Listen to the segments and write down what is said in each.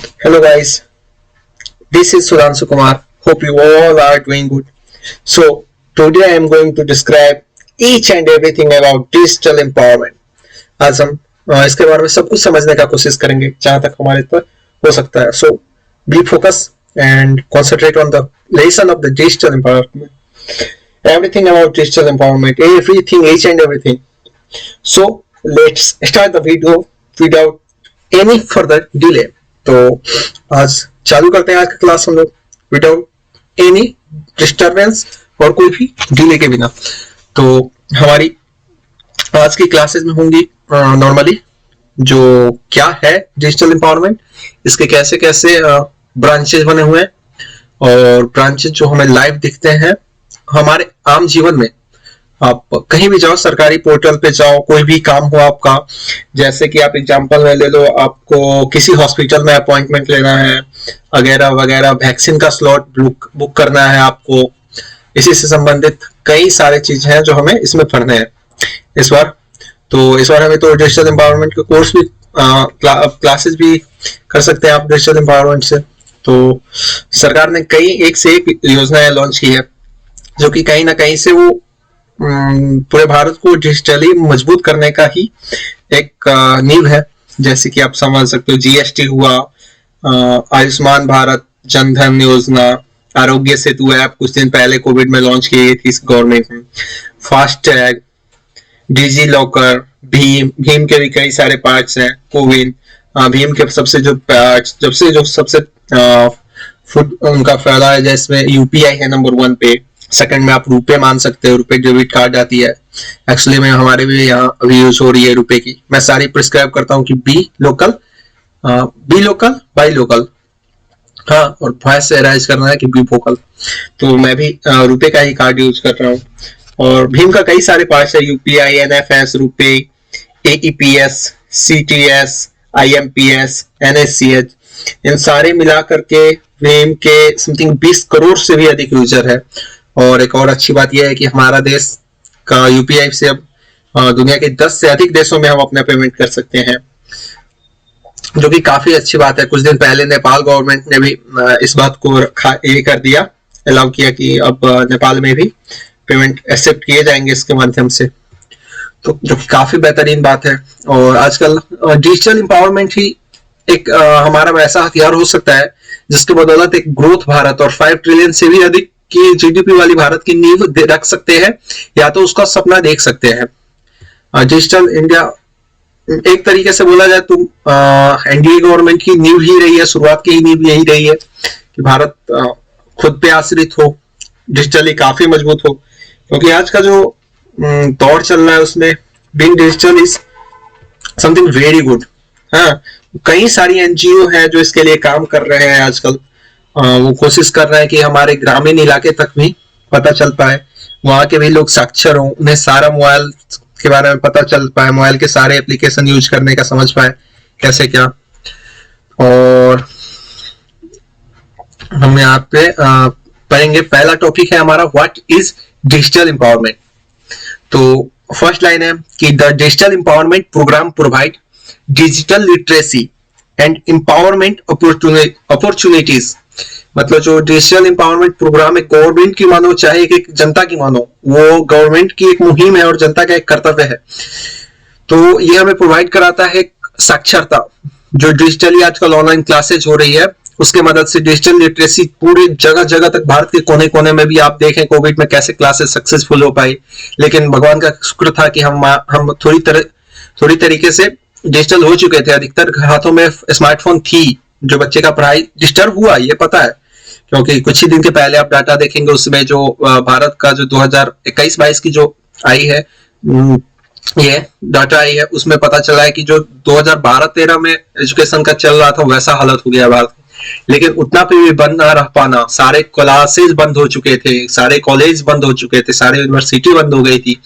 Hello guys, this is Sudhanshu Kumar. Hope you all are doing good. So today I am going to describe each and everything about digital empowerment. आज हम इसके बारे में सब कुछ समझने का कोशिश करेंगे जहां तक हमारे पर हो सकता है. So be focused and concentrate on the lesson of the digital empowerment. Everything about digital empowerment, everything, each and everything. So let's start the video without any further delay. तो आज चालू करते हैं आज का क्लास हम लोग विदाउट एनी डिस्टरबेंस और कोई भी डिले के बिना. तो हमारी आज की क्लासेस में होंगी नॉर्मली जो क्या है डिजिटल एम्पावरमेंट, इसके कैसे कैसे ब्रांचेस बने हुए हैं और ब्रांचेस जो हमें लाइव दिखते हैं हमारे आम जीवन में. आप कहीं भी जाओ, सरकारी पोर्टल पे जाओ, कोई भी काम हो आपका, जैसे कि आप एग्जांपल में ले लो, आपको किसी हॉस्पिटल में अपॉइंटमेंट लेना है वगैरह वगैरह, वैक्सीन का स्लॉट बुक करना है आपको, इसी से संबंधित कई सारे चीज हैं जो हमें इसमें पढ़ने हैं इस बार. तो इस बार हमें तो डिजिटल एम्पावरमेंट के कोर्स भी क्लासेस भी कर सकते हैं आप डिजिटल एम्पावरमेंट से. तो सरकार ने कई एक से एक योजनाएं लॉन्च की है जो कि कहीं ना कहीं से वो पूरे भारत को डिजिटली मजबूत करने का ही एक नींव है. जैसे कि आप समझ सकते हो, जीएसटी हुआ, आयुष्मान भारत, जनधन योजना, आरोग्य सेतु ऐप कुछ दिन पहले कोविड में लॉन्च की गई थी इस गवर्नमेंट में, फास्टैग, डिजी लॉकर, भीम के भी कई सारे पार्ट्स हैं, कोविन, भीम के सबसे जो पार्ट्स जो सबसे फुट उनका फैला है, जिसमें यूपीआई है नंबर 1 पे, सेकंड में आप रुपए मान सकते हो, रुपए डेबिट कार्ड आती है. एक्चुअली में हमारे भी यहाँ अभी यूज हो रही है रुपए की. मैं सारी प्रिस्क्राइब करता हूँ कि बी लोकल, बाई लोकल, हाँ, और वॉइस से राइज करना है कि बी वोकल. तो मैं भी रुपए का ही कार्ड यूज कर रहा हूँ. और भीम का कई सारे पार्ट्स है, यूपीआई, एनएफएस, रुपए, एईपीएस, सीटीएस, आईएमपीएस, एनएससीएच, इन सारे मिला करके भीम के समथिंग 20 करोड़ से भी अधिक यूजर है. और एक और अच्छी बात यह है कि हमारा देश का यूपीआई से अब दुनिया के 10 से अधिक देशों में हम अपना पेमेंट कर सकते हैं, जो कि काफी अच्छी बात है. कुछ दिन पहले नेपाल गवर्नमेंट ने भी इस बात को ये कर दिया, अलाउ किया कि अब नेपाल में भी पेमेंट एक्सेप्ट किए जाएंगे इसके माध्यम से, तो जो कि काफी बेहतरीन बात है. और आजकल डिजिटल एम्पावरमेंट ही एक हमारा वैसा हथियार हो सकता है जिसके बदौलत एक ग्रोथ भारत और 5 ट्रिलियन से भी अधिक की जीडीपी वाली भारत की नींव रख सकते हैं, या तो उसका सपना देख सकते हैं. डिजिटल इंडिया एक तरीके से बोला जाए तो एनडीए गवर्नमेंट की नींव ही रही है, शुरुआत की ही नींव यही रही है कि भारत खुद पे आश्रित हो, डिजिटली काफी मजबूत हो. क्योंकि आज का जो दौर चल रहा है उसमें being digital is something very good. हाँ, कई सारी एनजीओ है जो इसके लिए काम कर रहे हैं आजकल. वो कोशिश कर रहे हैं कि हमारे ग्रामीण इलाके तक भी पता चल पाए, वहां के भी लोग साक्षर हों, उन्हें सारा मोबाइल के बारे में पता चल पाए, मोबाइल के सारे एप्लीकेशन यूज करने का समझ पाए कैसे क्या. और हम यहाँ पे पढ़ेंगे, पहला टॉपिक है हमारा व्हाट इज डिजिटल एम्पावरमेंट. तो फर्स्ट लाइन है कि the digital empowerment program provide digital literacy and empowerment opportunities. मतलब जो डिजिटल एम्पावरमेंट प्रोग्राम है, गवर्नमेंट की मानो चाहे कि जनता की मानो, वो गवर्नमेंट की एक मुहिम है और जनता का एक कर्तव्य है. तो ये हमें प्रोवाइड कराता है साक्षरता, जो डिजिटली आजकल ऑनलाइन क्लासेज हो रही है उसके मदद से डिजिटल लिटरेसी पूरे जगह जगह तक, भारत के कोने कोने में भी आप देखें कोविड में कैसे क्लासेस सक्सेसफुल हो पाई. लेकिन भगवान का शुक्र था कि हम थोड़ी तरीके से डिजिटल हो चुके थे, अधिकतर हाथों में स्मार्टफोन थी. जो बच्चे का पढ़ाई डिस्टर्ब हुआ ये पता है, क्योंकि कुछ ही दिन के पहले आप डाटा देखेंगे उसमें जो भारत का जो 2021-22 की जो आई है, ये डाटा आई है, उसमें पता चला है कि जो 2012-13 में एजुकेशन का चल रहा था वैसा हालत हो गया भारत. लेकिन उतना पे भी बंद ना रह पाना, सारे क्लासेस बंद हो चुके थे, सारे कॉलेज बंद हो चुके थे, सारे यूनिवर्सिटी बंद हो गई थी,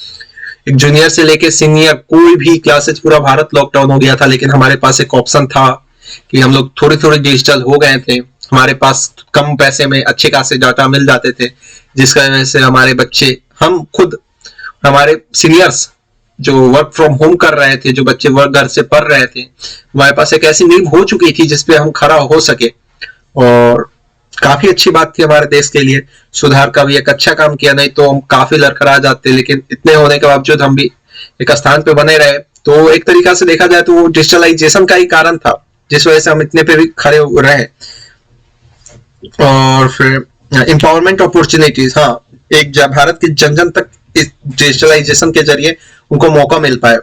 एक जूनियर से लेके सीनियर कोई भी क्लासेस, पूरा भारत लॉकडाउन हो गया था. लेकिन हमारे पास एक ऑप्शन था कि हम लोग थोड़े डिजिटल हो गए थे, हमारे पास कम पैसे में अच्छे खासे डाटा मिल जाते थे, जिसकी वजह से हमारे बच्चे, हम खुद, हमारे सीनियर्स जो वर्क फ्रॉम होम कर रहे थे, जो बच्चे वर्क घर से पढ़ रहे थे, हमारे पास एक ऐसी नींव हो चुकी थी जिसपे हम खड़ा हो सके, और काफी अच्छी बात थी हमारे देश के लिए। सुधार का भी एक अच्छा काम किया, नहीं तो हम काफी लड़खड़ा जाते, लेकिन इतने होने के बावजूद हम भी एक स्थान पे बने रहे। तो एक तरीका से देखा जाए तो वो डिजिटलाइजेशन का ही कारण था जिस वजह से हम इतने पे भी खड़े रहे। और फिर एम्पावरमेंट अपॉर्चुनिटीज, हाँ, एक भारत के जन जन तक इस डिजिटलाइजेशन के जरिए उनको मौका मिल पाए।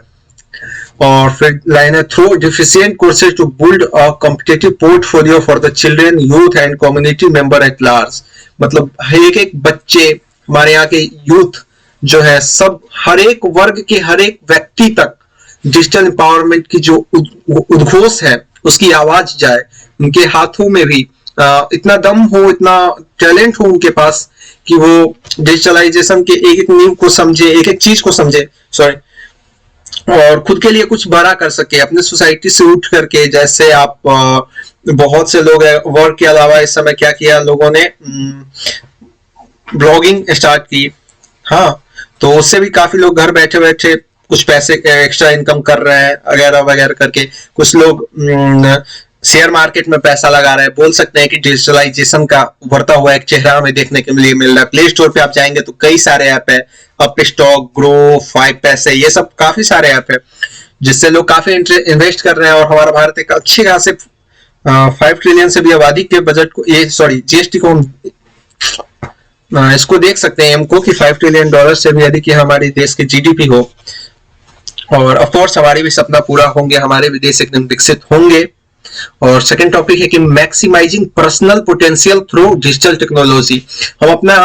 और फिर लाइन है, through deficient courses to build a competitive portfolio for the children, youth and community member at large. मतलब एक एक बच्चे, हमारे यहाँ के यूथ जो है, सब हर एक वर्ग के हर एक व्यक्ति तक डिजिटल एम्पावरमेंट की जो उद्घोष है उसकी आवाज जाए, उनके हाथों में भी इतना दम हो, इतना टैलेंट हो उनके पास कि वो डिजिटलाइजेशन के एक एक नींव को समझे, एक एक चीज को समझे, सॉरी, और खुद के लिए कुछ बड़ा कर सके अपने सोसाइटी से उठ करके। जैसे आप बहुत से लोग हैं, वर्क के अलावा इस समय क्या किया लोगों ने, ब्लॉगिंग स्टार्ट की। हाँ, तो उससे भी काफी लोग घर बैठे बैठे कुछ पैसे एक्स्ट्रा इनकम कर रहे हैं वगैरह वगैरह करके। कुछ लोग शेयर मार्केट में पैसा लगा रहे हैं। बोल सकते हैं कि डिजिटलाइजेशन का उभरता हुआ एक चेहरा हमें देखने के लिए मिल रहा है। प्ले स्टोर पे आप जाएंगे तो कई सारे ऐप है, अप स्टॉक, ग्रो, 5 पैसे, ये सब काफी सारे ऐप है जिससे लोग काफी इन्वेस्ट कर रहे हैं। और हमारा भारत एक अच्छे खासे 5 ट्रिलियन से भी आबादी के बजट को, ये सॉरी जीएसटी को इसको देख सकते हैं हमको कि $5 ट्रिलियन से भी अधिक हमारे देश के जीडीपी हो। और ऑफ कोर्स हमारे भी सपना पूरा होंगे, हमारे भी देश एकदम विकसित होंगे। और सेकंड टॉपिक है कि maximizing personal potential through digital technology. हम अपना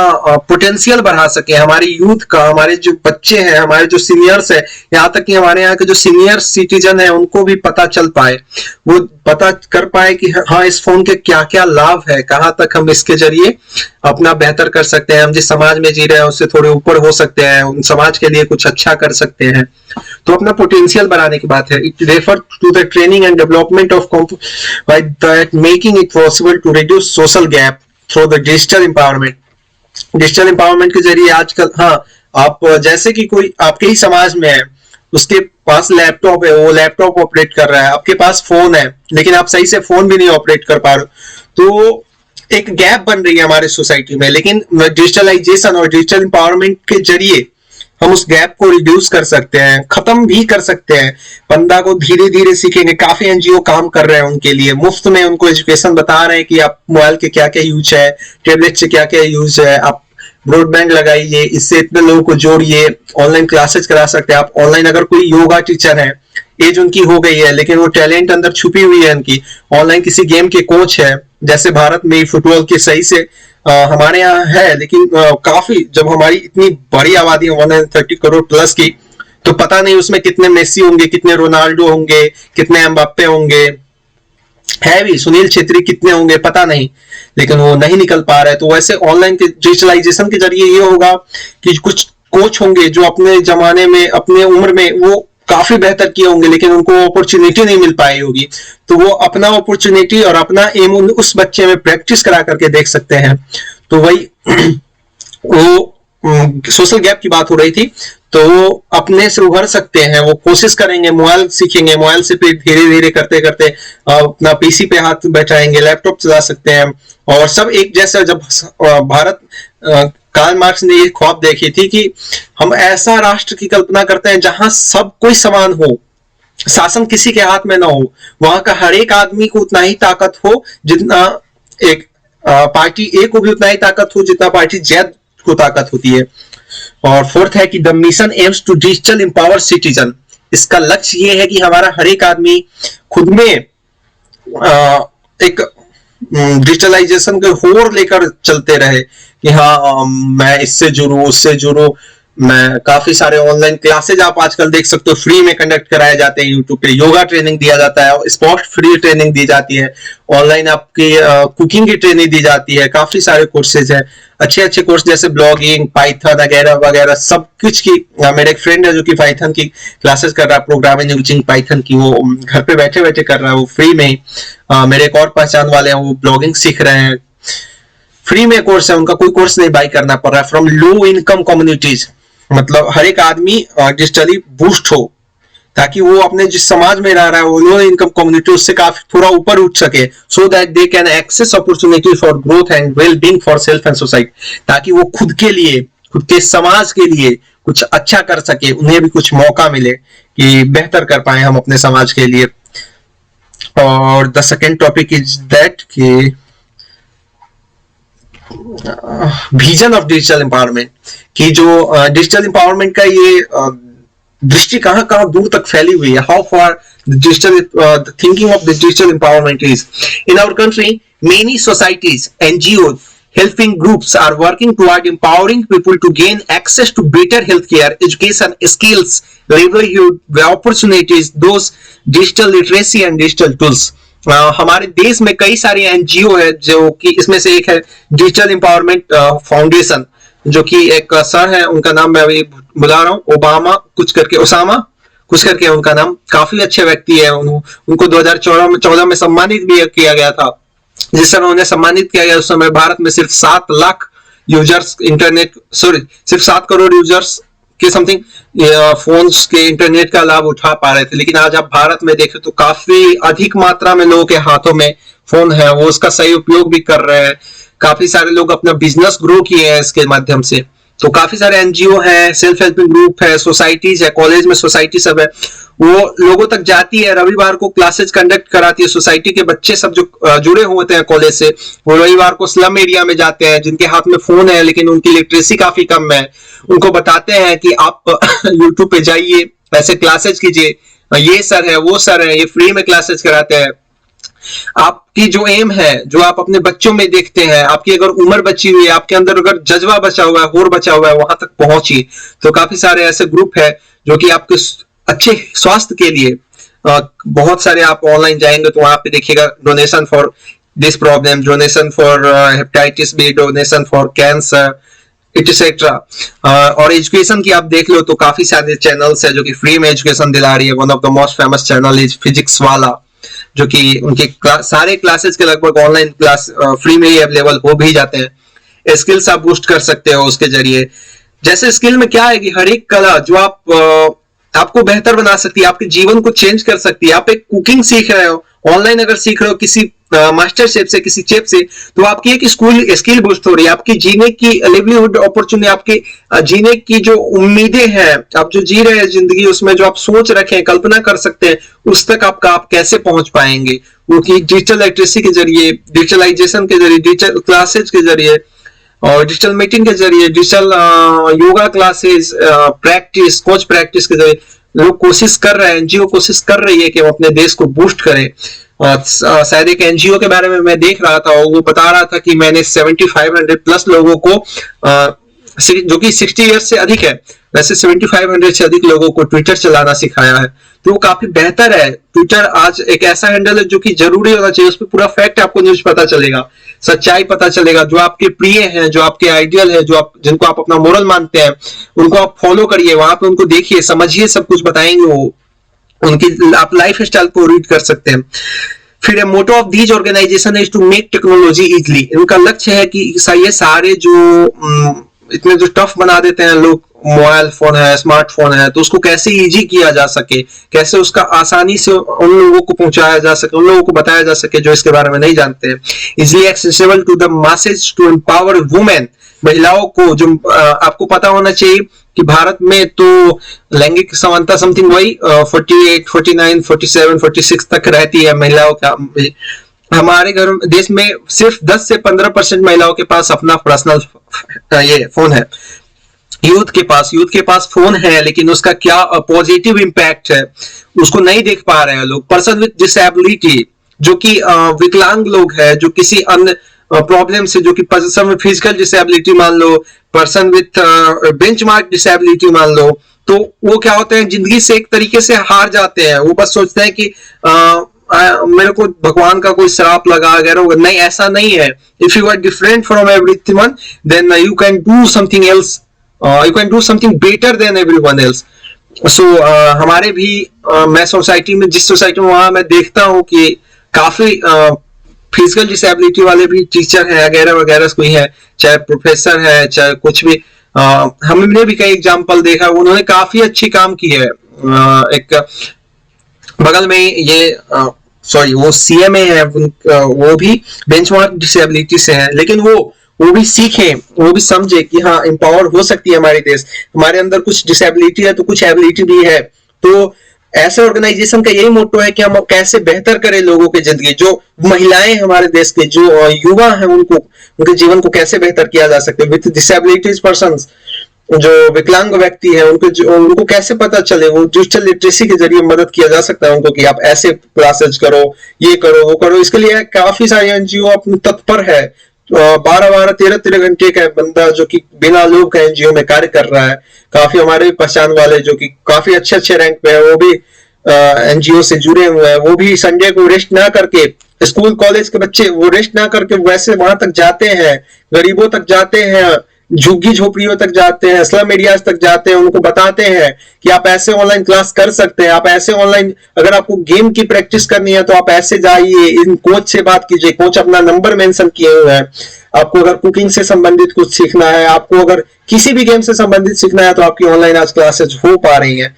पोटेंशियल बढ़ा सके, हमारी यूथ का, हमारे जो बच्चे हैं, हमारे जो सीनियर्स है, यहाँ तक कि हमारे यहाँ के जो सीनियर सिटीजन है उनको भी पता चल पाए, वो पता कर पाए कि हाँ इस फोन के क्या क्या लाभ है, कहाँ तक हम इसके जरिए अपना बेहतर कर सकते हैं, हम जिस समाज में जी रहे हैं उससे थोड़े ऊपर हो सकते हैं, उन समाज के लिए कुछ अच्छा कर सकते हैं। तो अपना पोटेंशियल बढ़ाने की बात है। It refer to the training and development of by that making it possible to reduce social gap through the digital empowerment। Digital empowerment के जरिए आजकल, हाँ, आप जैसे कि कोई आपके ही समाज में है, उसके पास लैपटॉप है, वो लैपटॉप ऑपरेट कर रहा है, आपके पास फोन है लेकिन आप सही से फोन भी नहीं ऑपरेट कर पा रहे, तो एक गैप बन रही है हमारे सोसाइटी में। लेकिन डिजिटलाइजेशन और डिजिटल एम्पावरमेंट के जरिए हम उस गैप को रिड्यूस कर सकते हैं, खत्म भी कर सकते हैं। बंदा को धीरे धीरे सीखेंगे, काफी एनजीओ काम कर रहे हैं उनके लिए, मुफ्त में उनको एजुकेशन बता रहे हैं कि आप मोबाइल के क्या क्या यूज है, टैबलेट से क्या क्या यूज है, आप ब्रॉडबैंड लगाइए, इससे इतने लोगों को जोड़िए, ऑनलाइन क्लासेस करा सकते हैं आप। ऑनलाइन अगर कोई योगा टीचर है, एज उनकी हो गई है लेकिन वो टैलेंट अंदर छुपी हुई है उनकी, ऑनलाइन किसी गेम के कोच है, जैसे भारत में फुटबॉल के सही से हमारे यहाँ है, लेकिन काफी, जब हमारी इतनी बड़ी आबादी है 130 करोड़ प्लस की, तो पता नहीं उसमें कितने मेसी होंगे, कितने रोनाल्डो होंगे, कितने एम्बाप्पे होंगे, है भी सुनील छेत्री कितने होंगे पता नहीं, लेकिन वो नहीं निकल पा रहे। तो वैसे ऑनलाइन के डिजिटलाइजेशन के जरिए ये होगा कि कुछ कोच होंगे जो अपने जमाने में, अपने उम्र में वो काफी बेहतर किए होंगे लेकिन उनको अपॉर्चुनिटी नहीं मिल पाई होगी, तो वो अपना अपॉर्चुनिटी और अपना एम उस बच्चे में प्रैक्टिस करा करके देख सकते हैं। तो वही वो सोशल गैप की बात हो रही थी, तो वो अपने से उभर सकते हैं, वो कोशिश करेंगे, मोबाइल सीखेंगे, मोबाइल से फिर धीरे धीरे करते करते अपना पीसी पे हाथ बैठाएंगे, लैपटॉप चला सकते हैं, और सब एक जैसा। जब भारत, कार्ल मार्क्स ने ये ख्वाब देखी थी कि हम ऐसा राष्ट्र की कल्पना करते हैं जहां सब कोई समान हो, शासन किसी के हाथ में ना हो, वहां का हर एक आदमी को उतना ही ताकत हो जितना एक पार्टी ए को भी उतना ही ताकत हो जितना पार्टी जेड को ताकत होती है। और फोर्थ है कि the mission aims to digital empower citizen. इसका लक्ष्य ये है कि हमारा हर एक आदमी खुद में एक डिजिटलाइजेशन के होड़ लेकर चलते रहे कि हाँ मैं इससे जुड़ूं, उससे जुड़ूं। मैं काफी सारे ऑनलाइन क्लासेज आप आजकल देख सकते हो, फ्री में कंडक्ट कराए जाते हैं यूट्यूब पे, योगा ट्रेनिंग दिया जाता है, स्पोर्ट फ्री ट्रेनिंग दी जाती है, ऑनलाइन आपकी कुकिंग की ट्रेनिंग दी जाती है, काफी सारे कोर्सेज है, अच्छे अच्छे कोर्स जैसे ब्लॉगिंग, पाइथन वगैरह वगैरह सब कुछ की। मेरे एक फ्रेंड है जो कि पाइथन की क्लासेस कर रहा है, प्रोग्रामिंग यूजिंग पाइथन की, वो घर पे बैठे बैठे कर रहा है, वो फ्री में ही। मेरे एक और पहचान वाले हैं, वो ब्लॉगिंग सीख रहे हैं, फ्री में कोर्स है उनका, कोई कोर्स नहीं बाई करना पड़ रहा है, फ्रॉम लो इनकम कम्युनिटीज। मतलब हर एक आदमी डिजिटली बूस्ट हो, ताकि वो अपने जिस समाज में रह रहा है वो लो इनकम कम्युनिटी उससे काफी थोड़ा ऊपर उठ सके, so that they can access opportunity for growth and well being for self and society, ताकि वो खुद के लिए, खुद के समाज के लिए कुछ अच्छा कर सके, उन्हें भी कुछ मौका मिले कि बेहतर कर पाए हम अपने समाज के लिए। और the second topic is that कि विजन ऑफ डिजिटल एम्पावरमेंट, कि जो डिजिटल एम्पावरमेंट का ये दृष्टि कहां कहां दूर तक फैली हुई है, how far digital thinking of the digital empowerment is in our country. Many societies, NGOs, helping groups are working toward empowering people to gain access to better healthcare, education, skills, livelihood opportunities, those digital literacy and digital tools. हमारे देश में कई सारी NGO है, जो कि इसमें से एक है डिजिटल एम्पावरमेंट फाउंडेशन, जो कि एक सर है, उनका नाम मैं अभी बुला रहा हूँ, ओसामा कुछ करके उनका नाम, काफी अच्छे व्यक्ति है। उनको 2014 में सम्मानित भी किया गया था। जिस समय उन्हें सम्मानित किया गया उस समय भारत में सिर्फ 7 लाख यूजर्स सिर्फ 7 करोड़ यूजर्स के समथिंग फोन्स के इंटरनेट का लाभ उठा पा रहे थे। लेकिन आज आप भारत में देखें तो काफी अधिक मात्रा में लोगों के हाथों में फोन है, वो उसका सही उपयोग भी कर रहे हैं। काफी सारे लोग अपना बिजनेस ग्रो किए हैं इसके माध्यम से। तो काफी सारे एनजीओ हैं, सेल्फ हेल्पिंग ग्रुप है, सोसाइटीज है, कॉलेज में सोसाइटी सब है, वो लोगों तक जाती है, रविवार को क्लासेस कंडक्ट कराती है। सोसाइटी के बच्चे सब जो जुड़े होते हैं कॉलेज से, वो रविवार को स्लम एरिया में जाते हैं, जिनके हाथ में फोन है लेकिन उनकी लिटरेसी काफी कम है, उनको बताते हैं कि आप यूट्यूब पे जाइए, ऐसे क्लासेस कीजिए, ये सर है वो सर है, ये फ्री में क्लासेस कराते हैं। आपकी जो एम है, जो आप अपने बच्चों में देखते हैं, आपकी अगर उम्र बची हुई है, आपके अंदर अगर जज्बा बचा हुआ है, होर बचा हुआ है, वहां तक पहुंचिए। तो काफी सारे ऐसे ग्रुप है जो कि आपके अच्छे स्वास्थ्य के लिए, बहुत सारे आप ऑनलाइन जाएंगे तो वहां पे देखिएगा donation for this problem, donation for hepatitis B, donation for cancer etcetera. और एजुकेशन की आप देख लो तो काफी सारे चैनल्स है जो कि फ्री में एजुकेशन दिला रही है। One of the most famous channel is physics वाला, जो कि उनके सारे क्लासेस के लगभग ऑनलाइन क्लास फ्री में ही अवेलेबल हो भी जाते हैं। स्किल्स आप बूस्ट कर सकते हो उसके जरिए। जैसे स्किल में क्या है कि हर एक कला जो आपको बेहतर बना सकती है, आपके जीवन को चेंज कर सकती है। आप एक कुकिंग सीख रहे हो, ऑनलाइन अगर सीख रहे हो किसी मास्टर शेफ से, किसी शेफ से, तो आपकी एक स्किल बूस्ट हो रही है। आपकी जीने की लिवलीहुड अपॉर्चुनिटी, आपकी जीने की जो उम्मीदें हैं, आप जो जी रहे हैं जिंदगी, उसमें जो आप सोच रखे हैं, कल्पना कर सकते हैं, उस तक आप कैसे पहुंच पाएंगे, वो कि डिजिटल लिटरेसी के जरिए, डिजिटलाइजेशन के जरिए, डिजिटल क्लासेज के जरिए और डिजिटल मीटिंग के जरिए, digital yoga classes, practice, coach practice के जरिए लोग कोशिश कर रहे हैं, एनजीओ कोशिश कर रही है कि वो अपने देश को बूस्ट करें। शायद एक एनजीओ के बारे में मैं देख रहा था, वो बता रहा था कि मैंने 7500 प्लस लोगों को, जो कि 60 ईयर्स से अधिक है, वैसे 7500 से अधिक लोगों को ट्विटर चलाना सिखाया है। तो वो काफी बेहतर है। ट्विटर आज एक ऐसा हैंडल है जो कि जरूरी होना चाहिए, उस पर पूरा फैक्ट आपको न्यूज पता चलेगा, सच्चाई पता चलेगा, जो आपके प्रिय हैं, जो आपके आइडियल है, जिनको आप अपना मोरल मानते हैं, उनको आप फॉलो करिए, वहां पे उनको देखिए, समझिए, सब कुछ बताएंगे वो, उनकी आप लाइफ स्टाइल को रीड कर सकते हैं। फिर motto of these organization is to make technology easily. इनका लक्ष्य है कि ये सारे जो इतने जो टफ बना देते हैं लोग, मोबाइल फोन है, स्मार्टफोन है, तो उसको कैसे इजी किया जा सके, कैसे उसका आसानी से उन लोगों को पहुंचाया जा सके, उन लोगों को बताया जा सके जो इसके बारे में नहीं जानते हैं। Easily accessible to the masses to empower women, महिलाओं को, जो आपको पता होना चाहिए कि भारत में तो लैंगिक समानता समथिंग वही 48, 49, 47, 46 तक रहती है महिलाओं का। हमारे देश में सिर्फ 10 से 15% महिलाओं के पास अपना पर्सनल ये फोन है। यूथ के पास फोन है, लेकिन उसका क्या पॉजिटिव इंपैक्ट है उसको नहीं देख पा रहे हैं लोग। पर्सन विद डिसेबिलिटी, जो कि विकलांग लोग है, जो किसी अन्य प्रॉब्लम से, जो कि पर्सन विद फिजिकल डिसेबिलिटी मान लो, पर्सन विद बेंचमार्क डिसेबिलिटी मान लो, तो वो क्या होते हैं, जिंदगी से एक तरीके से हार जाते हैं। वो बस सोचते हैं कि मेरे को भगवान का कोई श्राप लगा वगैरह। नहीं, ऐसा नहीं है। If you are different from everyone, then you can do something else, you can do something better than everyone else. So हमारे भी मैं सोसाइटी में, जिस सोसाइटी में, वहां मैं देखता हूँ कि काफी फिजिकल डिसेबिलिटी वाले भी टीचर हैं वगैरह वगैरह कोई है, चाहे प्रोफेसर है, चाहे कुछ भी, हमने भी कई एग्जाम्पल देखा, उन्होंने काफी अच्छी काम की है। एक बगल में ये सॉरी वो सीएमए है, वो भी बेंचमार्क डिसेबिलिटी से है, लेकिन वो भी सीखे, वो भी समझे कि हाँ एम्पावर हो सकती है हमारी देश, हमारे अंदर कुछ डिसेबिलिटी है तो कुछ एबिलिटी भी है। तो ऐसे ऑर्गेनाइजेशन का यही मोटो है कि हम कैसे बेहतर करें लोगों की जिंदगी, जो महिलाएं हमारे देश के जो युवा हैं उनको, उनके जीवन को कैसे बेहतर किया जा सकता है। विथ डिसेबिलिटीज पर्सन, जो विकलांग व्यक्ति है उनको कैसे पता चले, वो डिजिटल लिटरेसी के जरिए मदद किया जा सकता है उनको कि आप ऐसे क्लासेज करो, ये करो, वो करो। इसके लिए काफी सारे एनजीओ अपने तत्पर है। 12-12, 13-13 घंटे का बंदा जो कि बिना लोग का एनजीओ में कार्य कर रहा है। काफी हमारे पहचान वाले जो कि काफी अच्छे रैंक पे है, वो भी एनजीओ से जुड़े हुए हैं। वो भी संडे को रेस्ट ना करके, स्कूल कॉलेज के बच्चे वो रेस्ट ना करके वैसे वहां तक जाते हैं, गरीबों तक जाते हैं, झुग्गी झोपड़ियों तक जाते हैं, स्लम एरियाज तक जाते हैं, उनको बताते हैं कि आप ऐसे ऑनलाइन क्लास कर सकते हैं, आप ऐसे ऑनलाइन, अगर आपको गेम की प्रैक्टिस करनी है तो आप ऐसे जाइए, इन कोच से बात कीजिए, कोच अपना नंबर मेंशन किए हुए हैं। आपको अगर कुकिंग से संबंधित कुछ सीखना है, आपको अगर किसी भी गेम से संबंधित सीखना है, तो आपकी ऑनलाइन आज क्लासेज हो पा रही है।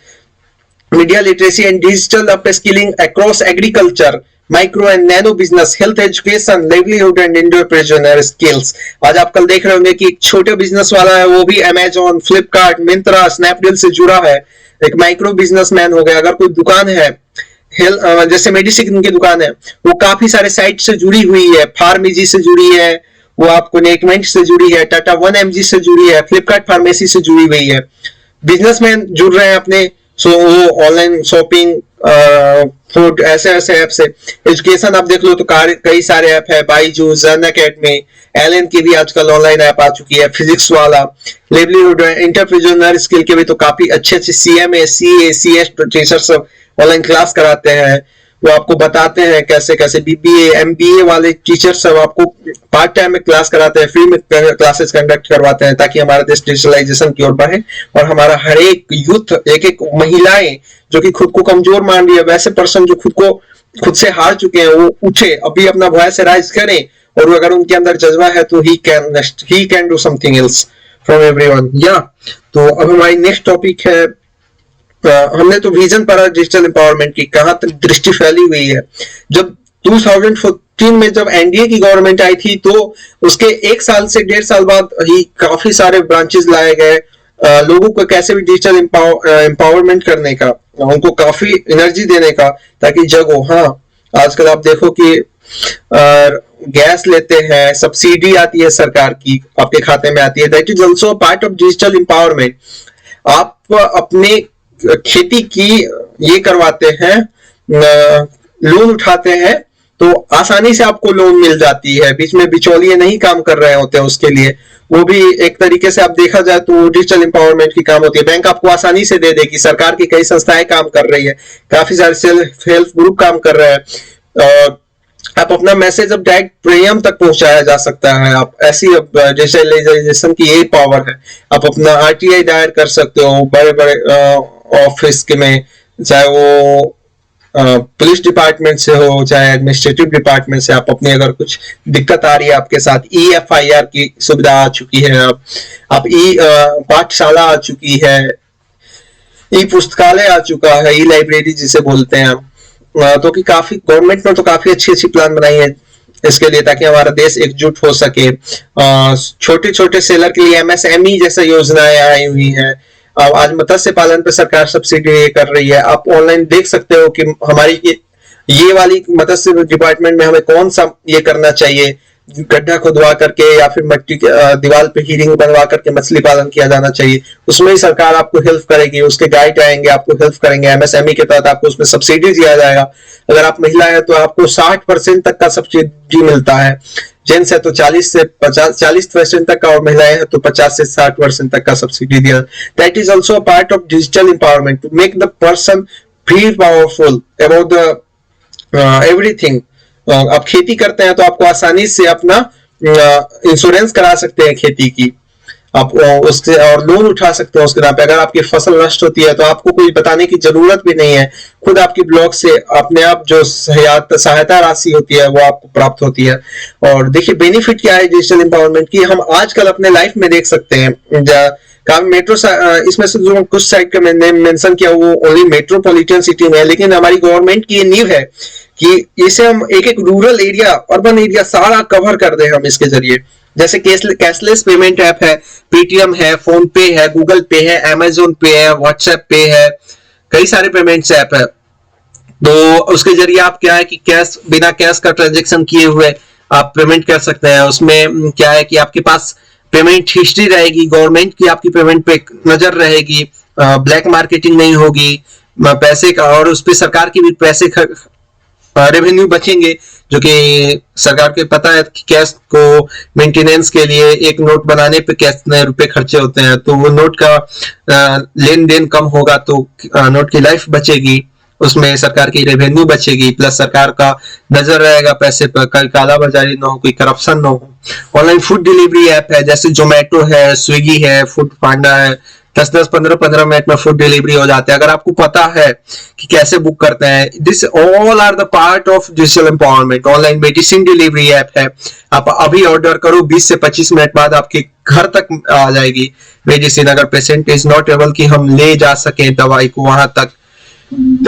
Media literacy and digital upskilling across agriculture, micro and nano business, health education, livelihood and entrepreneur skills. आज आप कल देख रहे होंगे कि एक छोटे बिजनेस वाला है, वो भी अमेजोन, फ्लिपकार्ट, मिंत्रा, स्नैपडील से जुड़ा है। एक माइक्रो बिजनेसमैन हो गया, अगर कोई दुकान है जैसे मेडिसिन की दुकान है, वो काफी सारे साइट से जुड़ी हुई है, फार्मेजी से जुड़ी है, वो आपको नेटवेंट से जुड़ी है, टाटा 1mg से जुड़ी है, फ्लिपकार्ट फार्मेसी से जुड़ी हुई है। बिजनेसमैन जुड़ रहे हैं अपने, सो वो ऑनलाइन शॉपिंग, फूड, ऐसे ऐसे ऐप से। एजुकेशन आप देख लो तो कई सारे ऐप है, बाईजूस, जर्न एकेडमी, एलन की भी आजकल ऑनलाइन ऐप आ चुकी है, फिजिक्स वाला, लाइवलीहुड एंटरप्रेन्योर स्किल के भी तो काफी अच्छे सीएमए, सीए, सीएस टीचर सब ऑनलाइन क्लास कराते हैं। वो आपको बताते हैं कैसे कैसे, बीबीए, एमबीए वाले टीचर सब आपको पार्ट टाइम में क्लास कराते हैं, फ्री में क्लासेस कंडक्ट करवाते हैं, ताकि हमारा देश डिजिटलाइजेशन की ओर बढ़े और हमारा हर एक यूथ, एक एक महिलाएं जो कि खुद को कमजोर मान रही है, वैसे पर्सन जो खुद से हार चुके हैं, वो उठे, अभी अपना वॉइस राइज करें, और अगर उनके अंदर जज्बा है तो he can do something else from everyone. या तो अब हमारी नेक्स्ट टॉपिक है, हमने तो विजन पढ़ा डिजिटल एम्पावरमेंट की, कहां तक दृष्टि फैली हुई है। जब 2014 में जब एनडीए की गवर्नमेंट आई थी, तो उसके 1 साल से 1.5 साल बाद ही काफी सारे ब्रांचेस लाए गए, लोगों को कैसे भी डिजिटल एम्पावरमेंट करने का, उनको काफी एनर्जी देने का, ताकि जगो। हाँ, आजकल आप देखो कि गैस लेते हैं, सब्सिडी आती है सरकार की, आपके खाते में आती है, that is also part of digital empowerment. आप अपने खेती की ये करवाते हैं, लोन उठाते हैं, तो आसानी से आपको लोन मिल जाती है, बीच में बिचौलिए नहीं काम कर रहे होते हैं उसके लिए। वो भी एक तरीके से आप देखा जाए तो डिजिटल एम्पावरमेंट की काम होती है। बैंक आपको आसानी से दे देगी, सरकार की कई संस्थाएं काम कर रही है, काफी सारे सेल्फ हेल्प ग्रुप काम कर रहे हैं। आप अपना मैसेज अब डायरेक्ट प्रीमियम तक पहुंचाया जा सकता है। आप ऐसी डिजिटलाइजेशन की ये पावर है। आप अपना आरटीआई दायर कर सकते हो बड़े बड़े ऑफिस के में, चाहे वो पुलिस डिपार्टमेंट से हो, चाहे एडमिनिस्ट्रेटिव डिपार्टमेंट से। आप अपनी अगर कुछ दिक्कत आ रही है आपके साथ, EFIR की सुविधा आ चुकी है, आप पाठशाला आ चुकी है, पुस्तकालय आ चुका है, लाइब्रेरी जिसे बोलते हैं। तो कि काफी गवर्नमेंट ने तो काफी अच्छी अच्छी प्लान बनाई है इसके लिए, ताकि हमारा देश एकजुट हो सके। छोटे छोटे सेलर के लिए MSME जैसे योजनाएं आई हुई हैं। आज मत्स्य पालन पे सरकार सब्सिडी कर रही है। आप ऑनलाइन देख सकते हो कि हमारी ये वाली मत्स्य डिपार्टमेंट में हमें कौन सा ये करना चाहिए, गड्ढा खुदवा करके या फिर मट्टी के दीवार पे हीरिंग बनवा करके मछली पालन किया जाना चाहिए। उसमें ही सरकार आपको हेल्प करेगी, उसके गाइड आएंगे, आपको हेल्प करेंगे। MSME के तहत आपको उसमें सब्सिडी दिया जाएगा। अगर आप महिला है तो आपको 60% तक का सब्सिडी मिलता है, जेंट्स है तो 40% तक का, और महिलाएं है तो 50 से 60% तक का सब्सिडी दिया। That is also a part of digital empowerment to make the person feel powerful about the everything. आप खेती करते हैं तो आपको आसानी से अपना इंश्योरेंस करा सकते हैं खेती की। आप उससे और लोन उठा सकते हो उसके नाम पे। अगर आपकी फसल नष्ट होती है तो आपको कोई बताने की जरूरत भी नहीं है, खुद आपकी ब्लॉक से अपने आप जो सहायता राशि होती है वो आपको प्राप्त होती है। और देखिए बेनिफिट क्या है डिजिटल एम्पावरमेंट की, हम आजकल अपने लाइफ में देख सकते हैं मेट्रो, इसमें से जो कुछ साइड का मैंने मेंशन किया वो ओनली मेट्रोपॉलिटन सिटी में है, लेकिन हमारी गवर्नमेंट की ये नींव है कि इसे हम एक एक रूरल एरिया, अर्बन एरिया सारा कवर कर दें हम इसके जरिए। जैसे कैशलेस पेमेंट ऐप है, पेटीएम है, फोन पे है, गूगल पे है, अमेजोन पे है, व्हाट्सएप पे है, कई सारे पेमेंट्स ऐप है। तो उसके जरिए आप क्या है कि कैश, बिना कैश का ट्रांजेक्शन किए हुए आप पेमेंट कर सकते हैं। उसमें क्या है कि आपके पास पेमेंट हिस्ट्री रहेगी, गवर्नमेंट की आपकी पेमेंट पे नजर रहेगी, ब्लैक मार्केटिंग नहीं होगी पैसे का, और उस पर सरकार की भी पैसे रेवेन्यू बचेंगे, जो कि सरकार को पता है कि कैश को मेंटेनेंस के लिए एक नोट बनाने पे कितने रुपए खर्चे होते हैं, तो वो नोट का लेन देन कम होगा तो नोट की लाइफ बचेगी, उसमें सरकार की रेवेन्यू बचेगी, प्लस सरकार का नजर रहेगा पैसे पर, कल काला बाजारी ना हो, कोई करप्शन ना हो। ऑनलाइन फूड डिलीवरी ऐप है, जैसे जोमेटो है, स्विगी है, फूड पांडा है, 10-10, 15-15 मिनट में फूड डिलीवरी हो जाते हैं। अगर आपको पता है कि कैसे बुक करते हैं, this all are the part of digital empowerment. Online medicine delivery app है, आप अभी ऑर्डर करो, 20 से 25 मिनट बाद आपके घर तक आ जाएगी मेडिसिन, अगर पेशेंट इज नॉट एबल कि हम ले जा सके दवाई को वहां तक।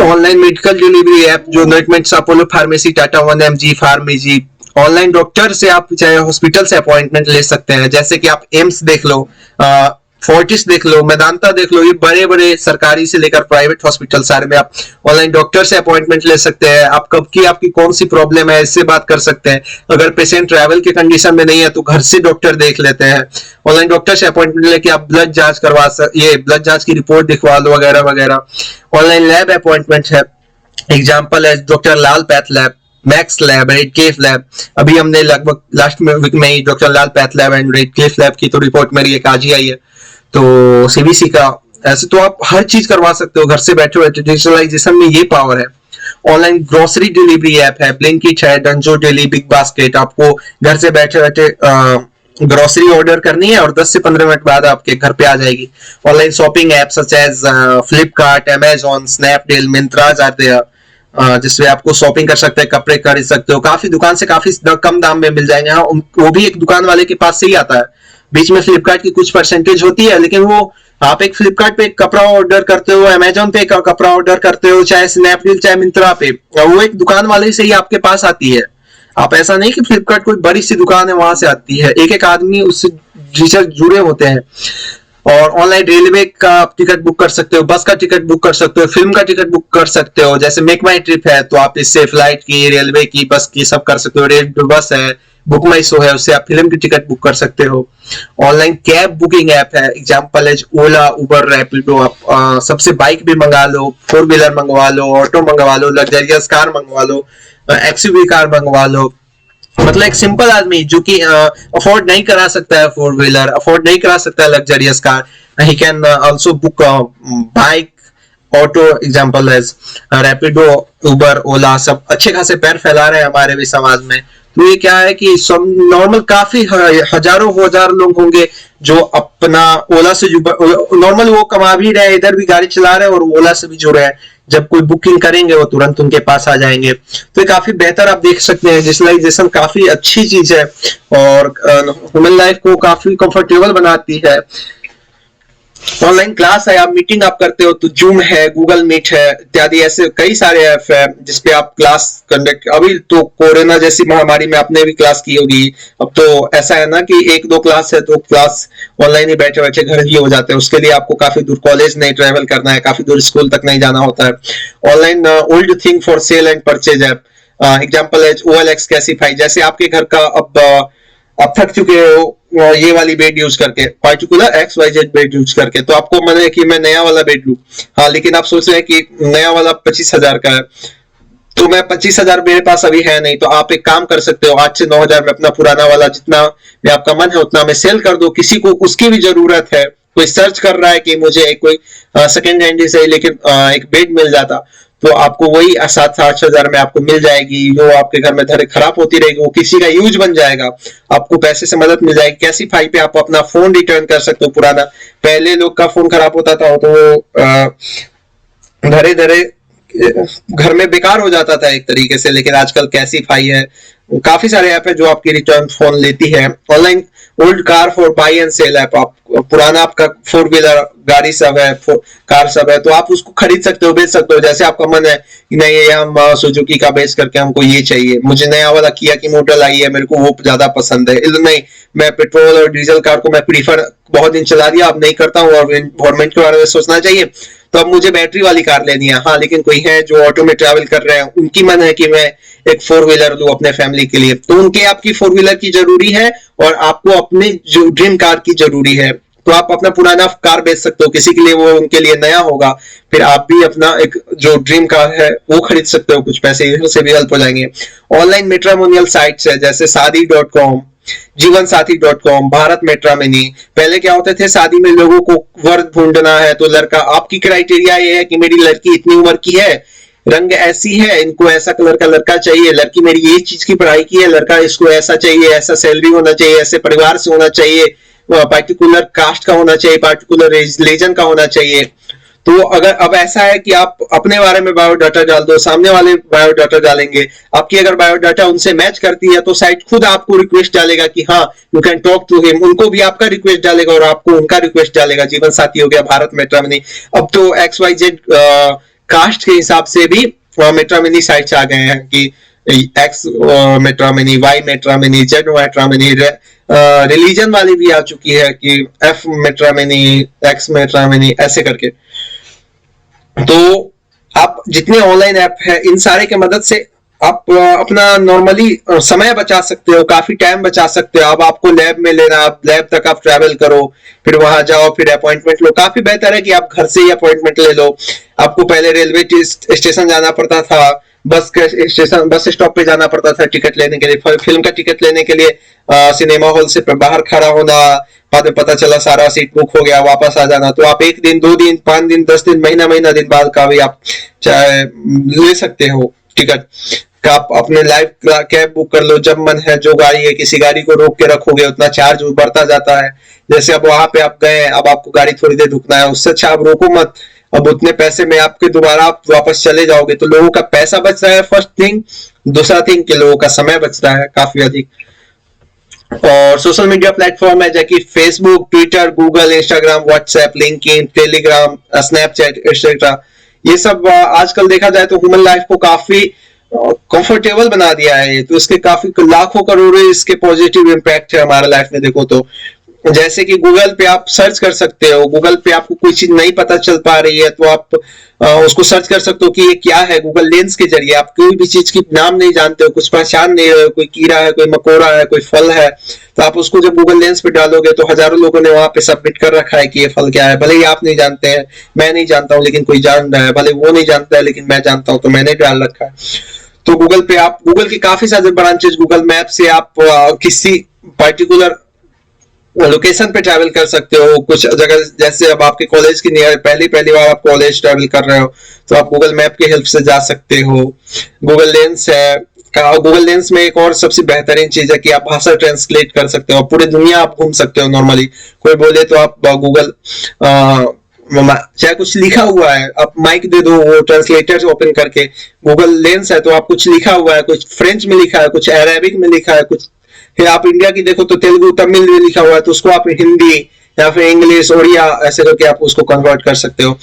ऑनलाइन मेडिकल डिलीवरी ऐप जो Netmeds, Apollo Pharmacy, Tata 1mg, PharmEasy. Online doctor से आप चाहे हॉस्पिटल से अपॉइंटमेंट ले सकते हैं, जैसे कि आप एम्स देख लो, फोर्टिस देख लो, मेदांता देख लो, ये बड़े बड़े सरकारी से लेकर प्राइवेट हॉस्पिटल सारे में आप ऑनलाइन डॉक्टर से अपॉइंटमेंट ले सकते हैं। आप कब की आपकी कौन सी प्रॉब्लम है इससे बात कर सकते हैं। अगर पेशेंट ट्रैवल के कंडीशन में नहीं है तो घर से डॉक्टर देख लेते हैं। ऑनलाइन डॉक्टर से अपॉइंटमेंट लेके आप ब्लड जांच करवा ये ब्लड जांच की रिपोर्ट दिखवा लो वगैरह वगैरह। ऑनलाइन लैब अपॉइंटमेंट है, एग्जाम्पल है doctor Lal path lab, Max lab, Redcliffe lab. अभी हमने लगभग लास्ट वीक में ही doctor Lal path lab and Redcliffe lab की तो रिपोर्ट मेरी एक आज ही आई है, तो सीबीसी का। ऐसे तो आप हर चीज करवा सकते हो घर से बैठे बैठे, डिजिटलाइजेशन में ये पावर है। ऑनलाइन ग्रोसरी डिलीवरी ऐप है, ब्लिंकिट है, डंजो डेली, बिग बास्केट। आपको घर से बैठे बैठे ग्रोसरी ऑर्डर करनी है और 10 से 15 मिनट बाद आपके घर पे आ जाएगी। Online shopping app such as Flipkart, Amazon, Snapdeal, Myntra जाते हैं, जिससे आपको शॉपिंग कर सकते हैं, कपड़े खरीद सकते हो, काफी दुकान से काफी कम दाम में मिल जाएंगे। हाँ, वो भी एक दुकान वाले के पास से ही आता है, बीच में फ्लिपकार्ट की कुछ परसेंटेज होती है, लेकिन वो आप एक फ्लिपकार्ट पे एक कपड़ा ऑर्डर करते हो, अमेजोन पे कपड़ा ऑर्डर करते हो, चाहे स्नैपडील चाहे मिंत्रा पे, वो एक दुकान वाले से ही आपके पास आती है। आप ऐसा नहीं कि फ्लिपकार्ट कोई बड़ी सी दुकान है वहां से आती है, एक एक आदमी उससे जुड़े होते हैं। और ऑनलाइन रेलवे का आप टिकट बुक कर सकते हो, बस का टिकट बुक कर सकते हो, फिल्म का टिकट बुक कर सकते हो, जैसे मेक माई ट्रिप है तो आप इससे फ्लाइट की, रेलवे की, बस की सब कर सकते हो। रेड बस है, बुक माई शो है, उससे आप फिल्म की टिकट बुक कर सकते हो। ऑनलाइन कैब बुकिंग ऐप है, एग्जांपल है ओला, उबर, रैपिडो। आप सबसे बाइक भी मंगा लो, 4 व्हीलर मंगवा लो, ऑटो मंगवा लो, लग्जरियस कार मंगवा लो, एक्सयूवी कार मंगवा लो। मतलब एक सिंपल आदमी जो कि अफोर्ड नहीं करा सकता है 4 व्हीलर, अफोर्ड नहीं करा सकता है luxurious car, he can also book bike, auto. Example है रैपिडो, उबर, ओला, सब अच्छे खासे पैर फैला रहे हैं हमारे भी समाज में। तो ये क्या है कि नॉर्मल काफी हजारों हजार लोग होंगे जो अपना ओला से नॉर्मल वो कमा भी रहे, इधर भी गाड़ी चला रहे हैं और ओला से भी जुड़ रहे हैं। जब कोई बुकिंग करेंगे वो तुरंत उनके पास आ जाएंगे। तो काफी बेहतर आप देख सकते हैं, डिजिटलाइजेशन काफी अच्छी चीज है और ह्यूमन लाइफ को काफी कंफर्टेबल बनाती है। ऑनलाइन क्लास है, आप मीटिंग आप करते हो तो जूम है, गूगल मीट है, इत्यादि ऐसे कई सारे ऐप है जिसपे आप क्लास कंडक्ट। अभी तो कोरोना जैसी महामारी में आपने भी क्लास की होगी, अब तो ऐसा है ना कि 1-2 क्लास है तो क्लास ऑनलाइन ही बैठे बैठे घर ही हो जाते हैं। उसके लिए आपको काफी दूर कॉलेज नहीं ट्रेवल करना है, काफी दूर स्कूल तक नहीं जाना होता है। Online old thing for sale and purchase app, example है OLX कैसीफाई। जैसे आपके घर का अब थक चुके हो ये वाली बेड यूज करके, पार्टिकुलर XYZ बेड यूज करके, तो आपको मन है कि मैं नया वाला बेड लूं, हाँ, लेकिन आप सोच रहे हैं कि नया वाला 25,000 का है, तो मैं 25,000 मेरे पास अभी है नहीं, तो आप एक काम कर सकते हो, 8 से 9,000 में अपना पुराना वाला जितना में आपका मन है उतना में सेल कर दो। किसी को उसकी भी जरूरत है, कोई सर्च कर रहा है कि मुझे एक कोई सेकेंड हैंड से लेकिन एक बेड मिल जाता, तो आपको वही 7-8 हजार में आपको मिल जाएगी, जो आपके घर में धरे खराब होती रहेगी वो किसी का यूज बन जाएगा, आपको पैसे से मदद मिल जाएगी। कैसीफाई पे आप अपना फोन रिटर्न कर सकते हो पुराना। पहले लोग का फोन खराब होता था तो धरे धरे घर में बेकार हो जाता था एक तरीके से, लेकिन आजकल कैसीफाई है, काफी सारे ऐप है जो आपकी रिटर्न फोन लेती है। Online old car for buy and sell app, आप पुराना आपका 4 व्हीलर गाड़ी सब है, कार सब है, तो आप उसको खरीद सकते हो, बेच सकते हो। जैसे आपका मन है कि नहीं ये हम सुजुकी का बेच करके हमको ये चाहिए, मुझे नया वाला किया की मोटर आई है, मेरे को वो ज्यादा पसंद है, नहीं मैं पेट्रोल और डीजल कार को मैं प्रीफर बहुत दिन चला दिया अब नहीं करता हूँ और गवर्नमेंट के बारे में सोचना चाहिए, तो अब मुझे बैटरी वाली कार लेनी है। हाँ, लेकिन कोई है जो ऑटो में ट्रैवल कर रहे हैं, उनकी मन है कि मैं एक 4 व्हीलर लूं अपने फैमिली के लिए, तो उनके आपकी 4 व्हीलर की जरूरी है और आपको अपने जो ड्रीम कार की जरूरी है, तो आप अपना पुराना कार बेच सकते हो, किसी के लिए वो उनके लिए नया होगा, फिर आप भी अपना एक जो ड्रीम कार है वो खरीद सकते हो, कुछ पैसे से भी हेल्प हो जाएंगे। ऑनलाइन मैट्रिमोनियल साइट्स है जैसे शादी.com, जीवनसाथी.com, भारत मैट्रिमोनी। पहले क्या होते थे, शादी में लोगों को वर ढूंढना है तो लड़का, आपकी क्राइटेरिया ये है कि मेरी लड़की इतनी उम्र की है, रंग ऐसी है, इनको ऐसा कलर का लड़का चाहिए, लड़की मेरी ये चीज की पढ़ाई की है, लड़का इसको ऐसा चाहिए, ऐसा सैलरी होना चाहिए, ऐसे परिवार से होना चाहिए, पार्टिकुलर कास्ट का होना चाहिए, पार्टिकुलर रिलीजन का होना चाहिए। तो अगर अब ऐसा है कि आप अपने बारे में बायोडाटा डाल दो, सामने वाले बायोडाटा डालेंगे, आपकी अगर बायोडाटा उनसे मैच करती है तो साइट खुद आपको रिक्वेस्ट डालेगा कि हाँ you can talk to him, उनको भी आपका रिक्वेस्ट डालेगा और आपको उनका रिक्वेस्ट डालेगा। जीवन साथी हो गया, भारत मैट्रिमोनी। अब तो XYZ कास्ट के हिसाब से भी मैट्रिमोनी साइट्स आ गए हैं कि X matrimony, Y matrimony, Z matrimony, religion वाली भी आ चुकी है कि F मैट्रिमोनी, X मैट्रिमोनी, ऐसे करके। तो आप जितने ऑनलाइन ऐप है इन सारे के मदद से आप अपना नॉर्मली समय बचा सकते हो, काफी टाइम बचा सकते हो। अब आपको लैब में लेना, आप लैब तक आप ट्रैवल करो, फिर वहां जाओ, फिर अपॉइंटमेंट लो। काफी बेहतर है कि आप घर से ही अपॉइंटमेंट ले लो। आपको पहले रेलवे स्टेशन जाना पड़ता था, बस स्टॉप पे जाना पड़ता था टिकट लेने के लिए, फिल्म का टिकट लेने के लिए सिनेमा हॉल से बाहर खड़ा होना, बाद में पता चला सारा सीट बुक हो गया, वापस आ जाना। तो आप 1 दिन, 2 दिन, 5 दिन, 10 दिन, महीना दिन बाद का भी आप चाहे ले सकते हो टिकट का। आप अपने लाइव कैब बुक कर लो जब मन है, जो गाड़ी है, किसी गाड़ी को रोक के रखोगे उतना चार्ज बढ़ता जाता है। जैसे अब वहां पे आप गए, अब आपको गाड़ी थोड़ी देर रुकना है, उससे अच्छा आप रोको मत, अब उतने पैसे में आपके दोबारा आप वापस चले जाओगे, तो लोगों का पैसा बच रहा है फर्स्ट थिंग, दूसरा थिंग कि लोगों का समय बच रहा है काफी अधिक। और सोशल मीडिया प्लेटफॉर्म है जैसे Facebook, Twitter, Google, Instagram, WhatsApp, LinkedIn, Telegram, Snapchat etcetera, ये सब आजकल देखा जाए तो ह्यूमन लाइफ को काफी कंफर्टेबल बना दिया है। तो इसके काफी लाखों करोड़ों इसके पॉजिटिव इम्पैक्ट है हमारे लाइफ में। देखो तो जैसे कि गूगल पे आप सर्च कर सकते हो, गूगल पे आपको कोई चीज नहीं पता चल पा रही है तो आप उसको सर्च कर सकते हो कि ये क्या है। गूगल लेंस के जरिए आप कोई भी चीज की नाम नहीं जानते हो, कुछ पहचान नहीं रहे हो, कोई कीड़ा है, कोई मकोड़ा है, कोई फल है, तो आप उसको जब गूगल लेंस पे डालोगे तो हजारों लोगों ने वहां पे सबमिट कर रखा है कि ये फल क्या है। भले ही आप नहीं जानते हैं, मैं नहीं जानता हूँ, लेकिन कोई जान रहा है, भले वो नहीं जानता है लेकिन मैं जानता हूँ, तो मैंने डाल रखा है। तो गूगल पे आप, गूगल के काफी सारे ब्रांचेस, गूगल मैप से आप किसी पर्टिकुलर लोकेशन पे ट्रैवल कर सकते हो। कुछ जगह जैसे अब आपके कॉलेज की नियर, पहली बार आप कॉलेज ट्रैवल कर रहे हो तो आप गूगल मैप की हेल्प से जा सकते हो। गूगल लेंस है, गूगल लेंस में एक और सबसे बेहतरीन चीज है कि आप भाषा ट्रांसलेट कर सकते हो, पूरी दुनिया आप घूम सकते हो। नॉर्मली कोई बोले तो आप गूगल चाहे कुछ लिखा हुआ है, आप माइक दे दो, वो ट्रांसलेटर ओपन करके, गूगल लेंस है तो आप कुछ लिखा हुआ है, कुछ फ्रेंच में लिखा है, कुछ अरेबिक में लिखा है, कुछ फिर आप इंडिया की देखो तो तेलुगु, तमिल में लिखा हुआ है, तो उसको आप हिंदी या फिर इंग्लिश, ओडिया ऐसे करके आप उसको कन्वर्ट कर सकते हो।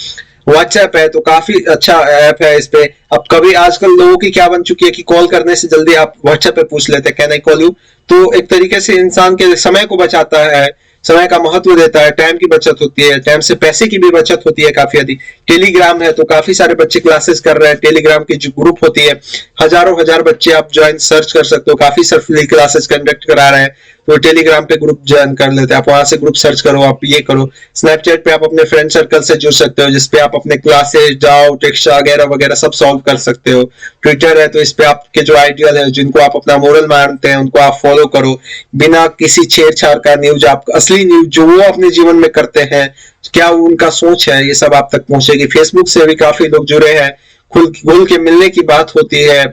व्हाट्सएप है तो काफी अच्छा ऐप है। इस पे अब कभी आजकल लोगों की क्या बन चुकी है कि कॉल करने से जल्दी आप व्हाट्सएप पे पूछ लेते हैं कैन आई कॉल यू, तो एक तरीके से इंसान के समय को बचाता है, समय का महत्व देता है, टाइम की बचत होती है, टाइम से पैसे की भी बचत होती है काफी अधिक। टेलीग्राम है तो काफी सारे बच्चे क्लासेस कर रहे हैं, टेलीग्राम की जो ग्रुप होती है, हजार बच्चे आप ज्वाइन सर्च कर सकते हो, काफी सारे फ्री क्लासेस कंडक्ट करा रहे हैं, तो टेलीग्राम पे ग्रुप ज्वाइन कर लेते हैं आप, वहां से ग्रुप सर्च करो, आप ये करो। स्नैपचैट पे आप अपने फ्रेंड सर्कल से जुड़ सकते हो, जिसपे आप अपने क्लासेस, डाउट, टेक्स्ट वगैरह सब सॉल्व कर सकते हो। ट्विटर है तो इस पे आपके जो आइडियल है, जिनको आप अपना मोरल मानते हैं, उनको आप फॉलो करो, बिना किसी छेड़छाड़ का न्यूज, आप असली न्यूज जो वो अपने जीवन में करते हैं, क्या उनका सोच है, ये सब आप तक पहुंचेगी। फेसबुक से भी काफी लोग जुड़े हैं, घुल के मिलने की बात होती है।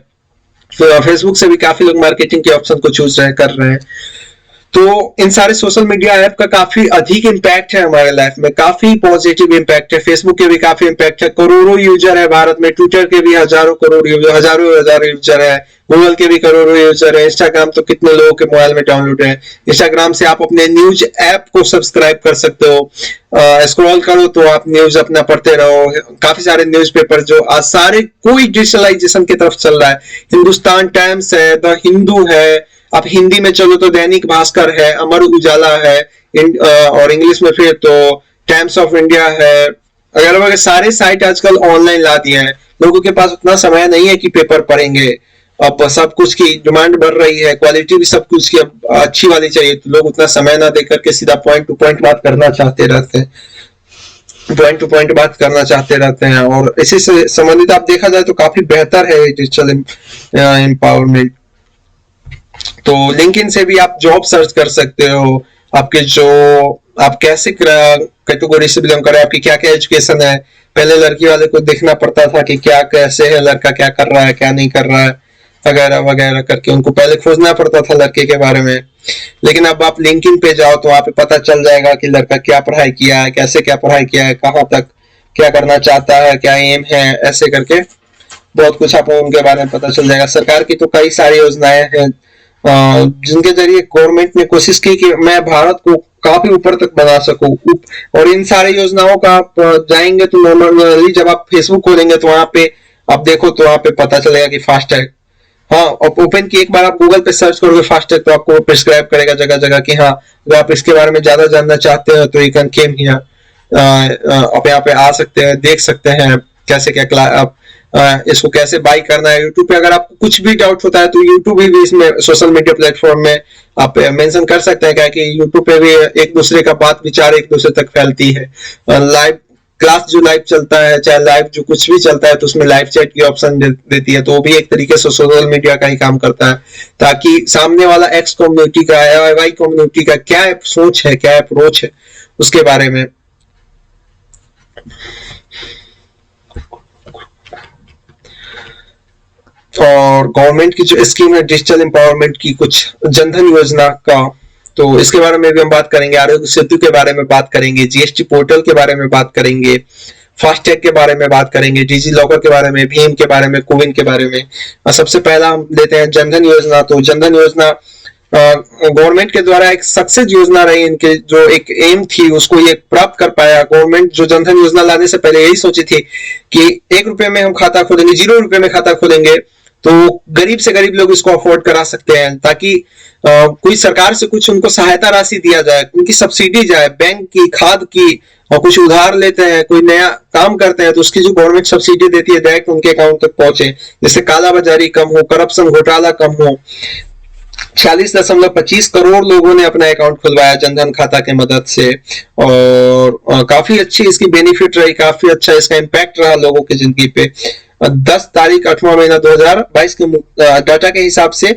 फेसबुक से भी काफी लोग मार्केटिंग के ऑप्शन को चूज कर रहे हैं। तो इन सारे सोशल मीडिया ऐप का काफी अधिक इम्पैक्ट है हमारे लाइफ में, काफी पॉजिटिव इम्पैक्ट है। फेसबुक के भी काफी इम्पैक्ट है, करोड़ों यूजर है भारत में। ट्विटर के भी हजारों यूजर है। गूगल के भी करोड़ों यूजर है। इंस्टाग्राम तो कितने लोगों के मोबाइल में डाउनलोड है। इंस्टाग्राम से आप अपने न्यूज ऐप को सब्सक्राइब कर सकते हो। स्क्रॉल करो तो आप न्यूज अपना पढ़ते रहो। काफी सारे न्यूज़पेपर जो आज सारे कोई डिजिटलाइजेशन की तरफ चल रहा है। हिंदुस्तान टाइम्स है, द हिंदू है, आप हिंदी में चलो तो दैनिक भास्कर है, अमर उजाला है, और इंग्लिश में फिर तो टाइम्स ऑफ इंडिया है। अगर सारे साइट आजकल ऑनलाइन ला दिए हैं। लोगों के पास उतना समय नहीं है कि पेपर पढ़ेंगे। अब सब कुछ की डिमांड बढ़ रही है, क्वालिटी भी सब कुछ की अब अच्छी वाली चाहिए, तो लोग उतना समय ना देकर के सीधा पॉइंट टू पॉइंट बात करना चाहते रहते हैं। और इसी से संबंधित आप देखा जाए तो काफी बेहतर है डिजिटल एम्पावरमेंट। तो लिंक्डइन से भी आप जॉब सर्च कर सकते हो। आपके जो आप कैसे कैटेगरी से बिलोंग कर रहे हैं, आपकी क्या क्या एजुकेशन है। पहले लड़की वाले को देखना पड़ता था कि क्या कैसे है लड़का, क्या कर रहा है क्या नहीं कर रहा है, वगैरह वगैरह करके उनको पहले खोजना पड़ता था लड़के के बारे में। लेकिन अब आप लिंक्डइन पे जाओ तो वहां पे पता चल जाएगा कि लड़का क्या पढ़ाई किया है, कैसे क्या पढ़ाई किया है, कहाँ तक क्या करना चाहता है, क्या एम है, ऐसे करके बहुत कुछ आपको उनके बारे में पता चल जाएगा। सरकार की तो कई सारी योजनाएं हैं जिनके जरिए गवर्नमेंट ने कोशिश की कि मैं भारत को काफी ऊपर तक बना सकूं। और इन सारी योजनाओं का आप जाएंगे तो नॉर्मली जब आप फेसबुक खोलेंगे तो वहां पे आप देखो तो वहां पे पता चलेगा कि फास्टैग, हाँ, और ओपन की एक बार आप गूगल पे सर्च करोगे फास्टैग तो आपको प्रिस्क्राइब करेगा जगह जगह कि हाँ अगर आप इसके बारे में ज्यादा जानना चाहते हो तो यू कैन केम हियर, आप यहाँ पे आ सकते हैं, देख सकते हैं कैसे क्या आप इसको कैसे बाई करना है। यूट्यूब पे अगर आपको कुछ भी डाउट होता है तो यूट्यूब भी इसमें सोशल मीडिया प्लेटफॉर्म में आप मेंशन कर सकते हैं, क्या कि यूट्यूब पे भी एक दूसरे का बात विचार एक दूसरे तक फैलती है। लाइव क्लास जो लाइव चलता है, चाहे लाइव जो कुछ भी चलता है तो उसमें लाइव चैट की ऑप्शन देती है, तो वो भी एक तरीके से सोशल मीडिया का ही काम करता है, ताकि सामने वाला एक्स कम्युनिटी का या वाई कम्युनिटी का क्या सोच है, क्या अप्रोच है उसके बारे में। और गवर्नमेंट की जो स्कीम है डिजिटल एम्पावरमेंट की, कुछ जनधन योजना का, तो इसके बारे में भी हम बात करेंगे। आरोग्य सेतु के बारे में बात करेंगे, जीएसटी पोर्टल के बारे में बात करेंगे, फास्टैग के बारे में बात करेंगे, डिजी लॉकर के बारे में, भीम के बारे में, कोविन के बारे में। सबसे पहला हम लेते हैं जनधन योजना। तो जनधन योजना गवर्नमेंट के द्वारा एक सक्सेस योजना रही, इनके जो एक एम थी उसको ये प्राप्त कर पाया। गवर्नमेंट जो जनधन योजना लाने से पहले यही सोची थी कि 1 रुपए में हम खाता खोलेंगे, 0 रुपए में खाता खोलेंगे तो गरीब से गरीब लोग इसको अफोर्ड करा सकते हैं, ताकि कोई सरकार से कुछ उनको सहायता राशि दिया जाए, उनकी सब्सिडी जाए, बैंक की, खाद की, और कुछ उधार लेते हैं, कोई नया काम करते हैं तो उसकी जो गवर्नमेंट सब्सिडी देती है डायरेक्ट उनके अकाउंट तक पहुंचे, जिससे कालाबाजारी कम हो, करप्शन घोटाला कम हो। 46.25 करोड़ लोगों ने अपना अकाउंट खुलवाया जनधन खाता के मदद से, और काफी अच्छी इसकी बेनिफिट रही, काफी अच्छा इसका इम्पैक्ट रहा लोगों की जिंदगी पे। 10 तारीख 8वां महीना 2022 के डाटा के हिसाब से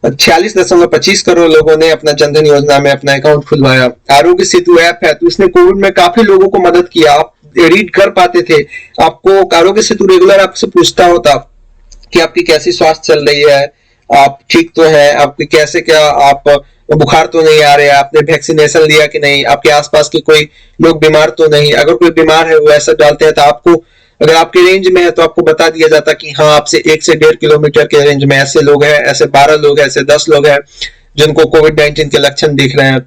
46.25 करोड़ लोगों ने अपना जनधन योजना में अपना अकाउंट खुलवाया। आरोग्य सेतु ऐप है तो इसने कोविड में काफी लोगों को मदद किया। आप रीड कर पाते थे, आपको आरोग्य सेतु रेगुलर आपसे पूछता होता कि आपकी कैसी स्वास्थ्य चल रही है, आप ठीक तो है, आपकी कैसे क्या, आप बुखार तो नहीं आ रहे, आपने वैक्सीनेशन लिया कि नहीं, आपके आसपास के कोई लोग बीमार तो नहीं। अगर कोई बीमार है वो ऐसा डालते हैं तो आपको, अगर आपके रेंज में है तो आपको बता दिया जाता कि हाँ आपसे 1 से 1.5 किलोमीटर के रेंज में ऐसे लोग हैं, ऐसे 12 लोग हैं, ऐसे 10 लोग हैं जिनको कोविड-19 के लक्षण दिख रहे हैं।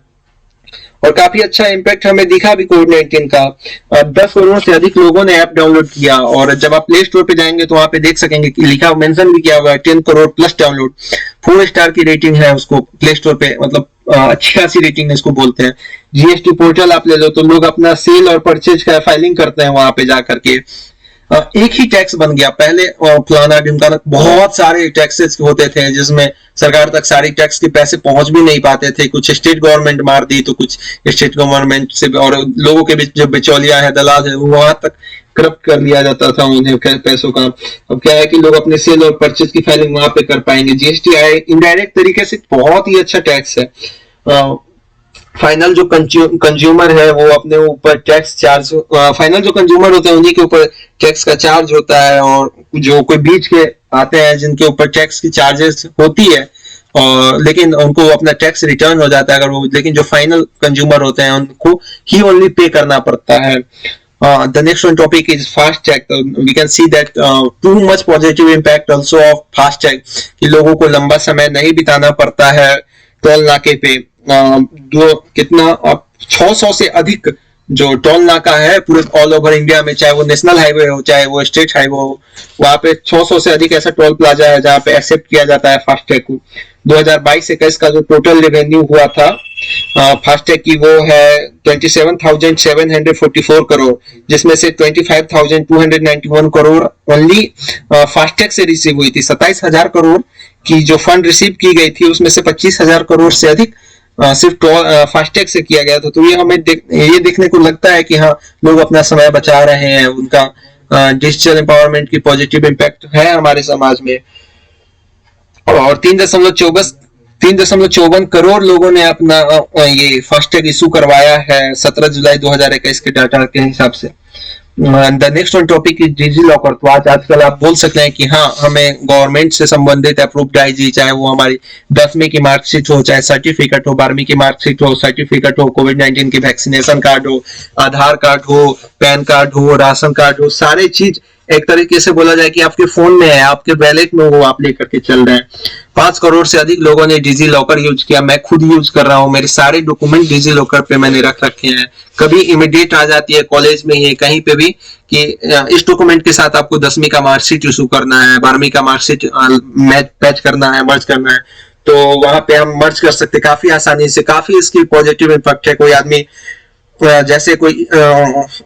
और काफी अच्छा इम्पैक्ट हमें दिखा भी कोविड-19 का। 10 करोड़ से अधिक लोगों ने ऐप डाउनलोड किया, और जब आप प्ले स्टोर पे जाएंगे तो वहां पे देख सकेंगे कि लिखा मेंशन भी किया हुआ है 10 करोड़ प्लस डाउनलोड। 4 स्टार की रेटिंग है उसको प्ले स्टोर पे, मतलब अच्छी खासी रेटिंग इसको बोलते हैं। जीएसटी पोर्टल आप ले लो तो लोग अपना सेल और परचेज का फाइलिंग करते हैं वहां पे जाकर के। एक ही टैक्स बन गया, पहले फलाना ढिमकाना बहुत सारे टैक्सेस होते थे जिसमें सरकार तक सारी टैक्स के पैसे पहुंच भी नहीं पाते थे। कुछ स्टेट गवर्नमेंट मार दी तो कुछ स्टेट गवर्नमेंट से, और लोगों के बीच जो बिचौलिया है, दलाल है, वो वहां तक करप्ट कर लिया जाता था उन्हें पैसों का। अब क्या है कि लोग अपने सेल और परचेज की फाइलिंग वहां पे कर पाएंगे। जीएसटी इंडायरेक्ट तरीके से बहुत ही अच्छा टैक्स है। फाइनल जो कंज्यूमर है वो अपने ऊपर टैक्स चार्ज, फाइनल जो कंज्यूमर होते हैं उन्हीं के ऊपर टैक्स का चार्ज होता है, और जो कोई बीच के आते हैं जिनके ऊपर टैक्स की चार्जेस होती है, और लेकिन उनको अपना टैक्स रिटर्न हो जाता है अगर वो, लेकिन जो फाइनल कंज्यूमर होते हैं उनको ही ओनली पे करना पड़ता है। The next one topic is FASTag. We can see that too much positive impact also of FASTag, कि लोगों को लंबा समय नहीं बिताना पड़ता है टोल नाके पे। जो कितना 600 से अधिक जो टोल नाका है पूरे ऑल ओवर इंडिया में, चाहे वो नेशनल हाईवे हो चाहे वो स्टेट हाईवे हो, वहां पे 600 से अधिक ऐसा टोल प्लाजा है जहां पे एक्सेप्ट किया जाता है फास्टैग को। 2022-21 का जो टोटल रेवेन्यू हुआ था फास्टैग की वो है 27,744 करोड़, जिसमें से 25,291 करोड़ ओनली फास्टैग से रिसीव हुई थी। 27,000 करोड़ की जो फंड रिसीव की गई थी उसमें से 25,000 करोड़ से अधिक सिर्फ फास्टैग से किया गया था। तो ये हमें ये देखने को लगता है कि हाँ, लोग अपना समय बचा रहे हैं, उनका डिजिटल एम्पावरमेंट की पॉजिटिव इम्पैक्ट है हमारे समाज में। और 3.54 करोड़ लोगों ने अपना ये फास्टैग इशू करवाया है 17 जुलाई 2021 के डाटा के हिसाब से। The next one topic is DigiLocker. तो आजकल आप बोल सकते हैं कि हाँ, हमें गवर्नमेंट से संबंधित अप्रूव्ड आईजी, चाहे वो हमारी 10वीं की मार्कशीट हो, चाहे सर्टिफिकेट हो, 12वीं की मार्कशीट हो, सर्टिफिकेट हो, कोविड-19 की वैक्सीनेशन कार्ड हो, आधार कार्ड हो, पैन कार्ड हो, राशन कार्ड हो, सारे चीज एक तरीके से बोला जाए कि आपके फोन में है, आपके वैलेट में वो आप लेकर के चल रहे हैं। 5 करोड़ से अधिक लोगों ने डिजी लॉकर यूज किया। मैं खुद यूज कर रहा हूँ, मेरे सारे डॉक्यूमेंट डिजी लॉकर पे मैंने रख रखे हैं। कभी इमीडिएट आ जाती है कॉलेज में ही कहीं पे भी कि इस डॉक्यूमेंट के साथ आपको 10वीं का मार्कशीट इशू करना है, 12वीं का मार्कशीट मैच करना है, मर्ज करना है, तो वहां पे हम मर्ज कर सकते काफी आसानी से। काफी इसकी पॉजिटिव इम्पैक्ट है। कोई आदमी जैसे कोई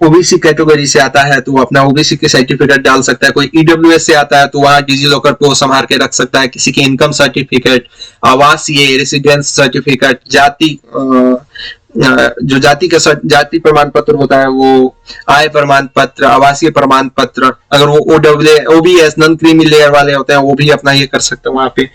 ओबीसी कैटेगरी से आता है तो वो अपना ओबीसी के सर्टिफिकेट डाल सकता है, कोई ईडब्ल्यूएस से आता है तो वहां डिजी लॉकर पे वो संभाल के रख सकता है, किसी की इनकम सर्टिफिकेट, आवासीय रेसिडेंस सर्टिफिकेट, जाति जो जाति प्रमाण पत्र होता है वो, आय प्रमाण पत्र, आवासीय प्रमाण पत्र, अगर वो ओबीएस नॉन क्रीमी लेयर वाले होते हैं वो भी अपना ये कर सकते हैं। वहां पे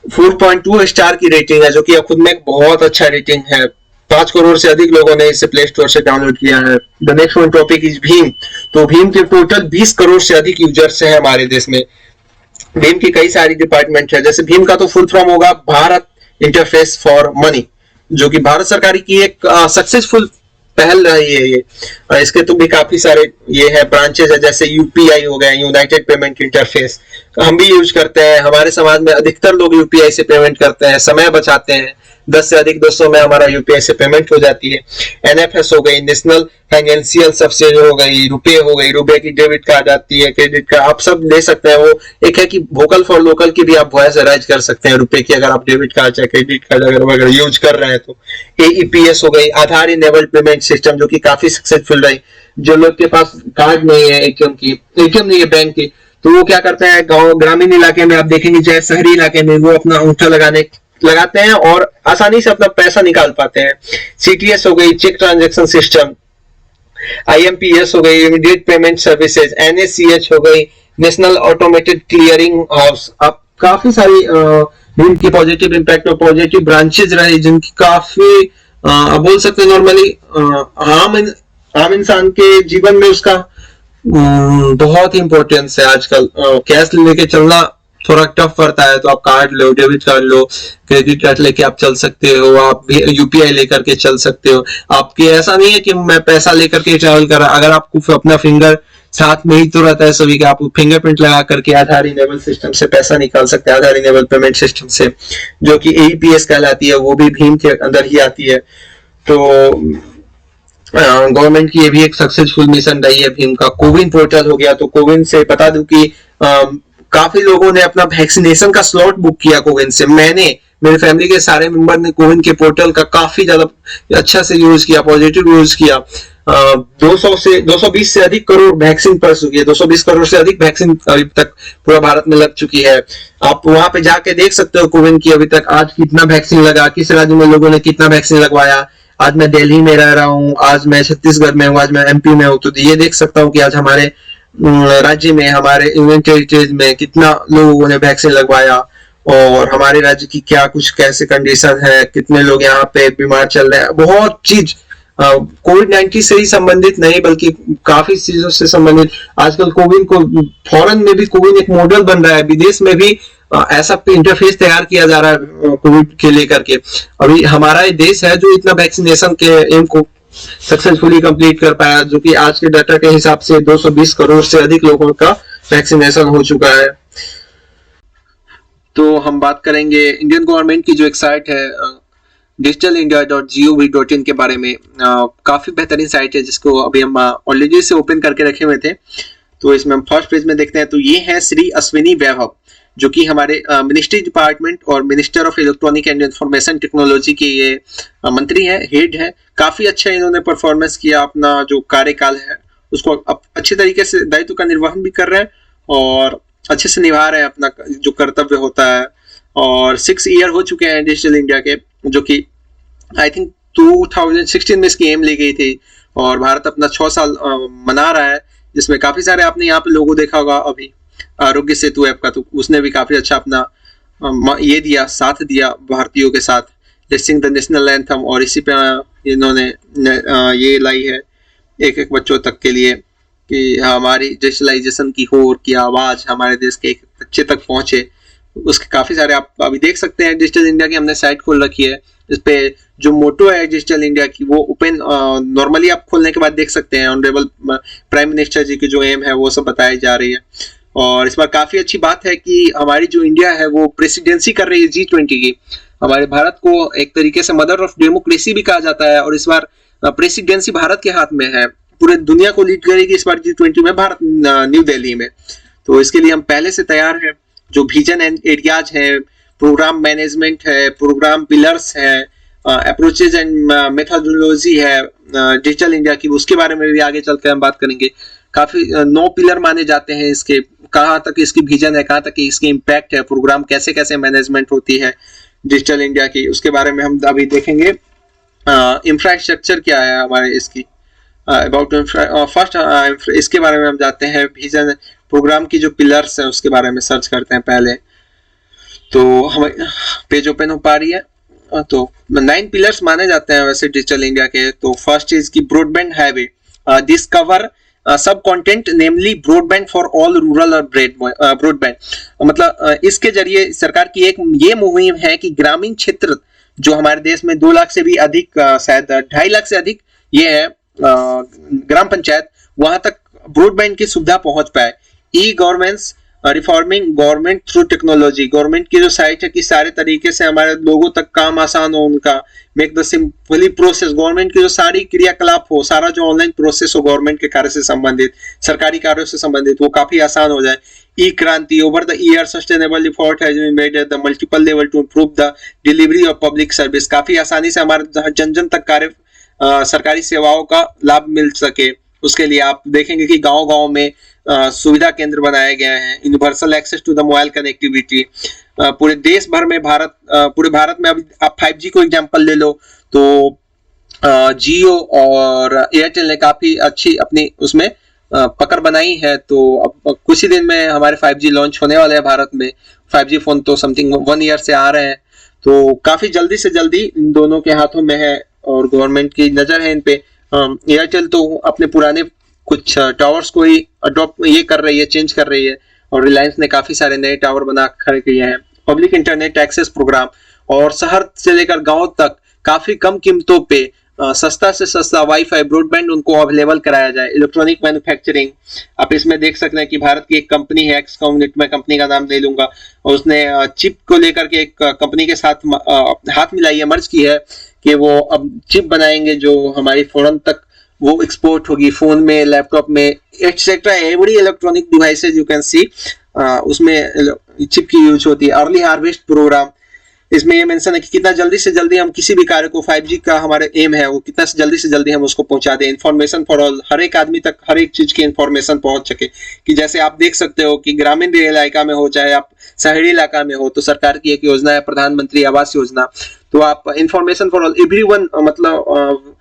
4.2 स्टार की रेटिंग है, जो कि खुद में एक बहुत अच्छा रेटिंग है। 5 करोड़ से अधिक लोगों ने इसे प्ले स्टोर से डाउनलोड किया है। The next one topic is Bhim. तो भीम के टोटल 20 करोड़ से अधिक यूजर्स हैं हमारे देश में। भीम की कई सारी डिपार्टमेंट है, जैसे भीम का तो फुल फॉर्म होगा भारत इंटरफेस फॉर मनी, जो कि भारत सरकार की एक सक्सेसफुल पहल रही है ये। इसके तो भी काफी सारे ये है ब्रांचेस है, जैसे यूपीआई हो गया, यूनाइटेड पेमेंट इंटरफेस, हम भी यूज करते हैं। हमारे समाज में अधिकतर लोग यूपीआई से पेमेंट करते हैं, समय बचाते हैं। 10 से अधिक दोस्तों में हमारा यूपीआई से पेमेंट हो जाती है। एनएफएस हो गई, नेशनल फाइनेंशियल सब्सिडी हो गई, रुपए हो गई, रुपए की डेबिट कार्ड आती है, क्रेडिट कार्ड, आप सब ले सकते हैं। वो एक है कि वोकल फॉर लोकल की भी आप वॉइस राइज कर सकते हैं रुपए की, अगर आप डेबिट कार्ड या क्रेडिट कार्ड अगर यूज कर रहे हैं तो। एईपीएस हो गई, आधार इनेबल्ड पेमेंट सिस्टम, जो कि काफी सक्सेसफुल रही। जो लोग के पास कार्ड नहीं है, एटीएम नहीं है बैंक की, तो वो क्या करते हैं, गांव ग्रामीण इलाके में आप देखेंगे, चाहे शहरी इलाके में, वो अपना अंगूठा लगाते हैं और आसानी से अपना पैसा निकाल पाते हैं। सीटीएस हो गई, चेक ट्रांजैक्शन सिस्टम, आईएमपीएस हो गई, इमीडिएट पेमेंट सर्विसेज, एनएससीएच हो गई, नेशनल ऑटोमेटेड क्लियरिंग हाउस। अब काफी सारी इनकी पॉजिटिव इम्पैक्ट और पॉजिटिव ब्रांचेज रहे, जिनकी काफी बोल सकते हैं नॉर्मली आम इंसान के जीवन में उसका बहुत इंपॉर्टेंस है। आजकल कैश लेके चलना थोड़ा टफ पड़ता है, तो आप कार्ड लो, डेबिट कार्ड लो, क्रेडिट कार्ड लेके आप चल सकते हो, आप यूपीआई लेकर के चल सकते हो। आपके ऐसा नहीं है कि मैं पैसा लेकर के ट्रैवल कर रहा, अगर आपको अपना फिंगर साथ में ही तो रहता है सभी का, आप फिंगरप्रिंट लगा करके आधार इनेबल सिस्टम से पैसा निकाल सकते हैं, आधार इनेबल पेमेंट सिस्टम से, जो कि एईपीएस कहलाती है, वो भी भीम के अंदर ही आती है। तो गवर्नमेंट की ये भी एक सक्सेसफुल मिशन रही है भीम का। कोविन पोर्टल हो गया, तो कोविन से बता दूं कि काफी लोगों ने अपना वैक्सीनेशन का स्लॉट बुक किया कोविन से। मेरे फैमिली के सारे मेंबर ने कोविन के पोर्टल का काफी ज्यादा अच्छा से यूज किया, पॉजिटिव यूज किया। 220 से अधिक करोड़ वैक्सीन पड़ चुकी है, 220 करोड़ से अधिक वैक्सीन अभी तक पूरा भारत में लग चुकी है। आप वहां पे जाके देख सकते हो कोविन की अभी तक आज कितना वैक्सीन लगा, किस राज्य में लोगों ने कितना वैक्सीन लगवाया। आज मैं दिल्ली में रह रहा हूँ, आज मैं छत्तीसगढ़ में हूँ, आज मैं एमपी में हूँ, तो ये देख सकता हूँ कि आज हमारे राज्य में, हमारे यूनियन टेरिटरीज में कितना लोगों ने वैक्सीन लगवाया। और हमारे राज्य की क्या कुछ कैसे कंडीशन है, कितने लोग यहाँ पे बीमार चल रहे हैं, बहुत चीज कोविड-19 से ही संबंधित नहीं बल्कि काफी चीजों से संबंधित। आजकल कोविन को फॉरेन में भी कोविन एक मॉडल बन रहा है, विदेश में भी ऐसा इंटरफेस तैयार किया जा रहा है कोविड के लेकर के। अभी हमारा देश है जो इतना वैक्सीनेशन के एम को सक्सेसफुली कंप्लीट कर पाया, जो कि आज के डाटा के हिसाब से 220 करोड़ से अधिक लोगों का वैक्सीनेशन हो चुका है। तो हम बात करेंगे इंडियन गवर्नमेंट की जो एक साइट है digital-india.gov.in के बारे में। काफी बेहतरीन साइट है जिसको अभी हम ऑलरेडी से ओपन करके रखे हुए थे। तो इसमें हम फर्स्ट पेज में देखते हैं तो ये है श्री अश्विनी वैभव, जो कि हमारे मिनिस्ट्री डिपार्टमेंट और minister of electronic and information technology के ये मंत्री है, हेड है। काफी अच्छा इन्होंने परफॉर्मेंस किया, अपना जो कार्यकाल है उसको अच्छे तरीके से दायित्व का निर्वहन भी कर रहे हैं और अच्छे से निभा रहे हैं अपना जो कर्तव्य होता है। और 6 ईयर हो चुके हैं डिजिटल इंडिया के, जो कि आई थिंक 2016 में इसकी एम ली गई थी और भारत अपना 6 साल मना रहा है, जिसमें काफी सारे आपने यहाँ पे लोगो देखा होगा अभी आरोग्य सेतु ऐप का, तो उसने भी काफी अच्छा अपना ये दिया, साथ दिया भारतीयों के साथ, लिस्टिंग द नेशनल एंथम। और इसी पे इन्होंने ये लाई है एक बच्चों तक के लिए कि हमारी डिजिटलाइजेशन की होर की आवाज हमारे देश के एक बच्चे तक पहुंचे। उसके काफी सारे आप अभी देख सकते हैं। डिजिटल इंडिया की हमने साइट खोल रखी है, इस पे जो मोटो है डिजिटल इंडिया की वो ओपन नॉर्मली आप खोलने के बाद देख सकते हैं। ऑनरेबल प्राइम मिनिस्टर जी की जो एम है वो सब बताई जा रही है। और इस बार काफी अच्छी बात है कि हमारी जो इंडिया है वो प्रेसिडेंसी कर रही है G20 की। हमारे भारत को एक तरीके से मदर ऑफ डेमोक्रेसी भी कहा जाता है और इस बार प्रेसिडेंसी भारत के हाथ में है। पूरे दुनिया को लीड करेगी इस बार G20 में भारत, न्यू दिल्ली में। तो इसके लिए हम पहले से तैयार हैं। जो विजन एंड एरियाज है, प्रोग्राम मैनेजमेंट है, प्रोग्राम पिलर्स है, अप्रोचेज एंड मेथोडोलॉजी है डिजिटल इंडिया की, उसके बारे में भी आगे चलकर हम बात करेंगे। काफी 9 पिलर माने जाते हैं इसके, कहाँ तक इसकी विजन है, कहाँ तक इसकी इम्पैक्ट है, प्रोग्राम कैसे कैसे मैनेजमेंट होती है डिजिटल इंडिया की, उसके बारे में हम अभी देखेंगे। इंफ्रास्ट्रक्चर क्या है हमारे इसकी, अबाउट फर्स्ट इसके बारे में हम जाते हैं। विजन प्रोग्राम की जो पिलर्स हैं उसके बारे में सर्च करते हैं पहले, तो हमें पेज ओपन हो पा रही है। तो 9 पिलर्स माने जाते हैं वैसे डिजिटल इंडिया के। तो फर्स्ट चीज की ब्रॉडबैंड हाईवे, दिस कवर सब content namely broadband for all rural और ब्रॉडबैंड, मतलब इसके जरिए सरकार की एक ये मुहिम है कि ग्रामीण क्षेत्र जो हमारे देश में 2 लाख से भी अधिक, शायद 2.5 लाख से अधिक ये है ग्राम पंचायत, वहां तक ब्रॉडबैंड की सुविधा पहुंच पाए। E governance reforming government through technology, government की जो साइट है कि सारे तरीके से हमारे लोगों तक काम आसान हो उनका, make the simply process, government की जो सारी क्रियाकलाप हो, सारा जो ऑनलाइन प्रोसेस हो गवर्नमेंट के कार्य से संबंधित, सरकारी कार्यों से संबंधित, वो काफी आसान हो जाए। E Kranti, over the year sustainable effort has been made at the multiple level to improve the delivery of public service, काफी आसानी से हमारे जन जन तक कार्य सरकारी सेवाओं का लाभ मिल सके। उसके लिए आप देखेंगे कि गांव-गांव में सुविधा केंद्र बनाए गए हैं। Universal access to the mobile connectivity, पूरे देश भर में पूरे भारत में अभी आप 5G को एग्जांपल ले लो तो जियो और एयरटेल ने काफी अच्छी अपनी उसमें पकड़ बनाई है। तो अब कुछ ही दिन में हमारे 5G लॉन्च होने वाले हैं भारत में। 5G फोन तो समथिंग 1 ईयर से आ रहे हैं, तो काफी जल्दी से जल्दी इन दोनों के हाथों में है और गवर्नमेंट की नजर है इन पे। एयरटेल तो अपने पुराने कुछ टावर्स को ही अडॉप्ट ये कर रही है, चेंज कर रही है, और रिलायंस ने काफी सारे नए टावर बना खड़े किए हैं। पब्लिक इंटरनेट एक्सेस प्रोग्राम, और शहर से लेकर गांव तक काफी कम कीमतों पे सस्ता से सस्ता वाईफाई ब्रॉडबैंड उनको अवेलेबल कराया जाए। इलेक्ट्रॉनिक मैन्युफैक्चरिंग, आप इसमें देख सकते हैं कि भारत की एक कंपनी है एक्स कम्युनिट, मैं कंपनी का नाम ले लूंगा, और उसने चिप को लेकर के एक कंपनी के साथ हाथ मिलाई है, मर्ज की है कि वो अब चिप बनाएंगे जो हमारी फॉरेन तक वो एक्सपोर्ट होगी, फोन में, लैपटॉप में, etcetera every electronic devices you can see, उसमें चिप की यूज होती है। अर्ली हार्वेस्ट प्रोग्राम, इसमें ये मेंशन है कि कितना जल्दी से जल्दी हम किसी भी कार्य को, 5G का हमारे एम है वो कितना जल्दी से जल्दी हम उसको पहुंचा दें। इन्फॉर्मेशन फॉर ऑल, हर एक आदमी तक हर एक चीज की इन्फॉर्मेशन पहुंच सके, कि जैसे आप देख सकते हो कि ग्रामीण इलाका में हो चाहे आप शहरी इलाका में हो, तो सरकार की एक योजना है प्रधानमंत्री आवास योजना, तो आप इन्फॉर्मेशन फॉर ऑल, एवरीवन, मतलब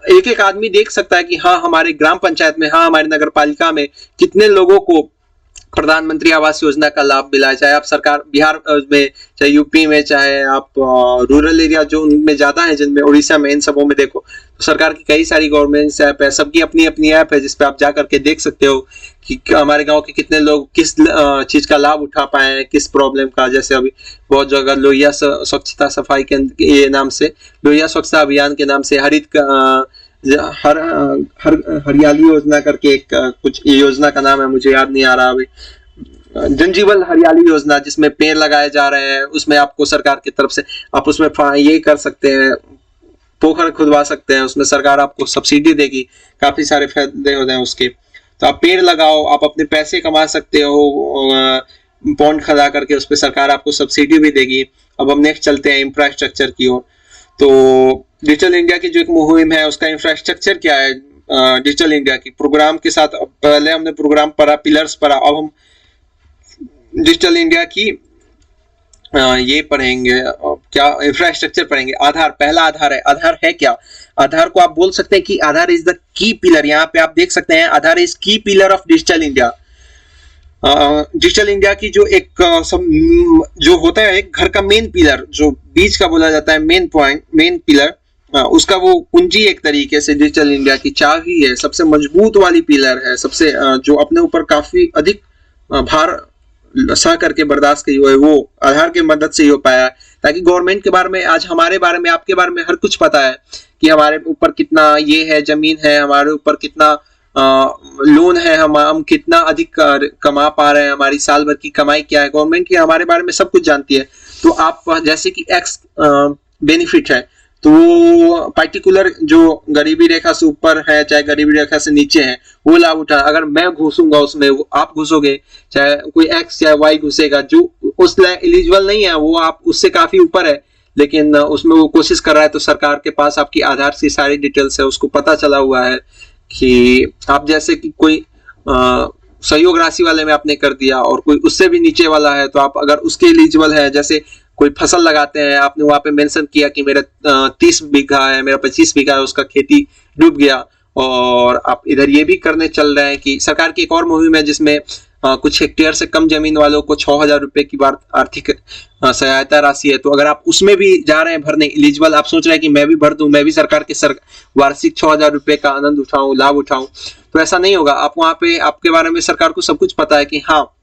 एक एक आदमी देख सकता है कि हाँ हमारे ग्राम पंचायत में, हाँ हमारी नगर पालिका में कितने लोगों को प्रधानमंत्री आवास योजना का लाभ मिला है, चाहे आप सरकार बिहार में, चाहे यूपी में, चाहे आप रूरल एरिया जो उनमें ज्यादा है, जिनमें उड़ीसा में, इन सबों में देखो तो सरकार की कई सारी गवर्नमेंट्स ऐप है, सबकी अपनी अपनी ऐप है जिसपे आप जा करके देख सकते हो कि हमारे गांव के कितने लोग किस चीज का लाभ उठा पाए हैं, किस प्रॉब्लम का। जैसे अभी बहुत जगह लोहिया स्वच्छता सफाई के नाम से, लोहिया स्वच्छता अभियान के नाम से हरित हरियाली योजना करके एक कुछ योजना का नाम है, मुझे याद नहीं आ रहा अभी, जनजीवन हरियाली योजना, जिसमें पेड़ लगाए जा रहे हैं। उसमें आपको सरकार की तरफ से आप उसमें ये कर सकते हैं, पोखर खुदवा सकते हैं, उसमें सरकार आपको सब्सिडी देगी, काफी सारे फायदे होते हैं उसके। तो आप पेड़ लगाओ, आप अपने पैसे कमा सकते हो, बॉन्ड खड़ा करके उस पर सरकार आपको सब्सिडी भी देगी। अब हम नेक्स्ट चलते हैं इंफ्रास्ट्रक्चर की ओर। तो डिजिटल इंडिया की जो एक मुहिम है उसका इंफ्रास्ट्रक्चर क्या है डिजिटल इंडिया की प्रोग्राम के साथ। पहले हमने प्रोग्राम पढ़ा, पिलर्स पढ़ा, अब हम डिजिटल इंडिया की ये पढ़ेंगे, क्या इंफ्रास्ट्रक्चर पढ़ेंगे। आधार, पहला आधार है। आधार है क्या? आधार को आप बोल सकते हैं कि आधार इज द की पिलर। यहाँ पे आप देख सकते हैं आधार इज की pillar of digital India. Digital India की जो एक जो होता है एक घर का मेन पिलर, जो बीच का बोला जाता है मेन पॉइंट, मेन पिलर, उसका वो कुंजी एक तरीके से डिजिटल इंडिया की चाबी है, सबसे मजबूत वाली पिलर है, सबसे जो अपने ऊपर काफी अधिक भार सह करके बर्दाश्त की है, वो आधार की मदद से ही हो पाया है। ताकि गवर्नमेंट के बारे में, आज हमारे बारे में, आपके बारे में हर कुछ पता है कि हमारे ऊपर कितना ये है, जमीन है, हमारे ऊपर कितना लोन है, हम कितना अधिक कमा पा रहे हैं, हमारी साल भर की कमाई क्या है, गवर्नमेंट की हमारे बारे में सब कुछ जानती है। तो आप जैसे कि एक्स बेनिफिट है, तो वो पर्टिकुलर जो गरीबी रेखा से ऊपर है चाहे गरीबी रेखा से नीचे है, वो लाभ उठा। अगर मैं घुसूंगा उसमें, आप घुसोगे, चाहे कोई एक्स या वाई घुसेगा, जो उस एलिजिबल नहीं है, वो आप उससे काफी ऊपर है, लेकिन उसमें वो कोशिश कर रहा है, तो सरकार के पास आपकी आधार से सारी डिटेल्स है, उसको पता चला हुआ है कि आप जैसे कि कोई सहयोग राशि वाले में आपने कर दिया और कोई उससे भी नीचे वाला है, तो आप अगर उसके एलिजिबल है, जैसे कोई फसल लगाते हैं, आपने वहां पे मेंशन किया कि मेरा 30 बीघा है, मेरा 25 बीघा है, उसका खेती डूब गया, और आप इधर ये भी करने चल रहे हैं कि सरकार की एक और मुहिम है जिसमें कुछ हेक्टेयर से कम जमीन वालों को 6,000 रुपए की बार आर्थिक सहायता राशि है। तो अगर आप उसमें भी जा रहे हैं भरने एलिजिबल, आप सोच रहे हैं कि मैं भी भर दूं, मैं भी सरकार के वार्षिक 6,000 रुपए का आनंद उठाऊं, लाभ उठाऊं, तो ऐसा नहीं होगा। आप वहां पे, आपके बारे में सरकार को सब कुछ पता है कि हाँ,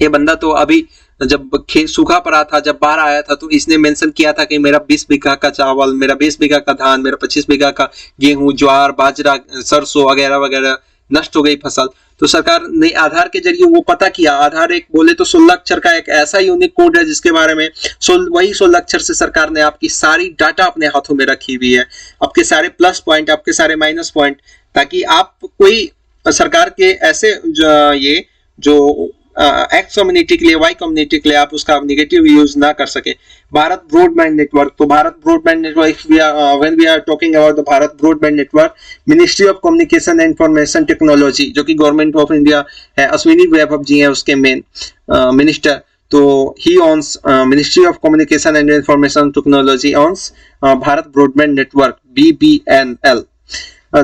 ये बंदा तो अभी जब सूखा पड़ा था, जब बाढ़ आया था, तो इसने मेंशन किया था कि मेरा 20 बीघा का चावल, मेरा 20 बीघा का धान, मेरा 25 बीघा का गेहूं, ज्वार, बाजरा, सरसों वगैरह वगैरह नष्ट हो गई फसल। तो सरकार ने आधार के जरिए वो पता किया। आधार एक बोले तो 16 अक्षर का एक ऐसा यूनिक कोड है जिसके बारे में वही 16 अक्षर से सरकार ने आपकी सारी डाटा अपने हाथों में रखी हुई है, आपके सारे प्लस पॉइंट, आपके सारे माइनस पॉइंट, ताकि आप कोई सरकार के ऐसे ये जो एक्स कम्युनिटी के लिए, वाई कम्युनिटी के लिए आप उसका निगेटिव यूज ना कर सके। भारत ब्रॉडबैंड नेटवर्क, तो Bharat broadband network, when we are talking about the Bharat broadband network, ministry of communication and information technology, जो कि गवर्नमेंट ऑफ इंडिया है, अश्विनी वैभव जी हैं उसके मेन मिनिस्टर, तो he owns ministry of communication and information technology owns Bharat broadband network, BBNL.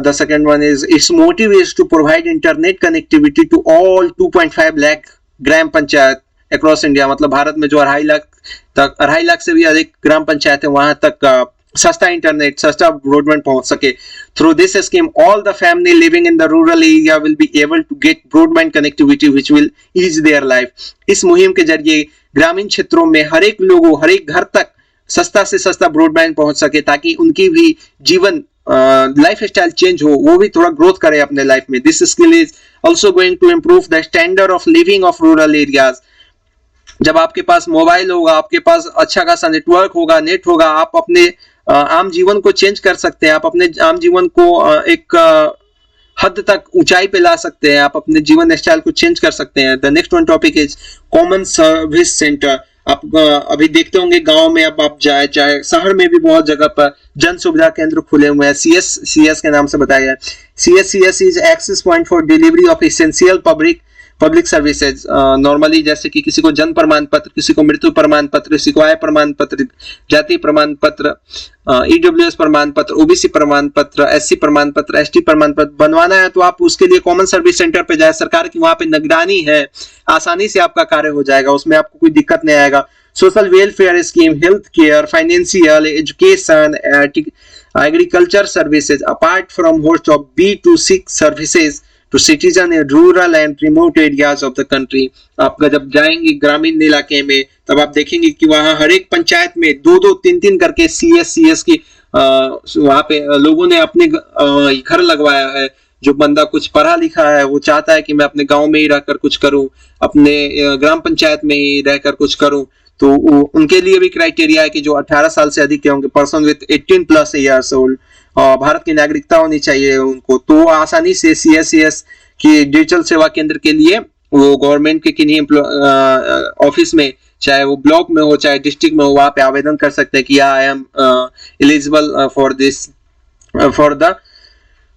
The second one is its motive is to provide internet connectivity to all 2.5 lakh gram panchayat across India, मतलब भारत में जो 2.5 लाख से भी अधिक ग्राम पंचायत है, वहां तक सस्ता इंटरनेट, सस्ता ब्रॉडबैंड पहुंच सके। Through this scheme all the family living in the rural area will be able to get broadband connectivity which will ease their life. इस मुहिम के जरिए ग्रामीण क्षेत्रों में हर एक लोगों, हर एक घर तक सस्ता से सस्ता ब्रॉडबैंड पहुंच सके, ताकि उनकी भी जीवन लाइफ स्टाइल चेंज हो, वो भी थोड़ा ग्रोथ करे अपने लाइफ में। This skill is also going to improve the standard of living of rural areas. जब आपके पास मोबाइल होगा, आपके पास अच्छा खासा नेटवर्क होगा, नेट होगा, आप अपने आम जीवन को चेंज कर सकते हैं, आप अपने आम जीवन को एक हद तक ऊंचाई पे ला सकते हैं, आप अपने जीवन स्टाइल को चेंज कर सकते हैं। The next one topic is common service centre. आप अभी देखते होंगे गांव में, अब आप जाए, चाहे शहर में भी बहुत जगह पर जन सुविधा केंद्र खुले हुए हैं, CS के नाम से बताया गया। CSCS is access point for delivery of essential public public services normally जैसे कि किसी को जन्म प्रमाण पत्र, किसी को मृत्यु प्रमाण पत्र, किसी को आय प्रमाण पत्र, जाति प्रमाण पत्र, ईडब्ल्यूएस प्रमाण पत्र, ओबीसी प्रमाण पत्र, एससी प्रमाण पत्र, एसटी प्रमाण पत्र बनवाना है तो आप उसके लिए कॉमन सर्विस सेंटर पे जाए, सरकार की वहां पे निगरानी है, आसानी से आपका कार्य हो जाएगा, उसमें आपको कोई दिक्कत नहीं आएगा। Social welfare scheme, health care, financial, education, agriculture services apart from host of B2C services to citizen in rural and remote areas of the country. आप जब जाएंगे ग्रामीण इलाके में तब आप देखेंगे कि वहां हर एक पंचायत में 2-2, 3-3 करके CS की वहां पे लोगों ने अपने घर लगवाया है। जो बंदा कुछ पढ़ा लिखा है वो चाहता है कि मैं अपने गांव में ही रहकर कुछ करूं, अपने ग्राम पंचायत में ही रहकर कुछ करूं, तो उनके लिए भी क्राइटेरिया है कि जो 18 साल से अधिक के होंगे, person with 18+ years old, Bharat की नागरिकता होनी चाहिए उनको, तो आसानी से CS की डिजिटल सेवा केंद्र के लिए वो गवर्नमेंट के किन्हीं ऑफिस में, चाहे वो ब्लॉक में हो चाहे डिस्ट्रिक्ट में हो, वहां पे आवेदन कर सकते हैं कि I am eligible for this for the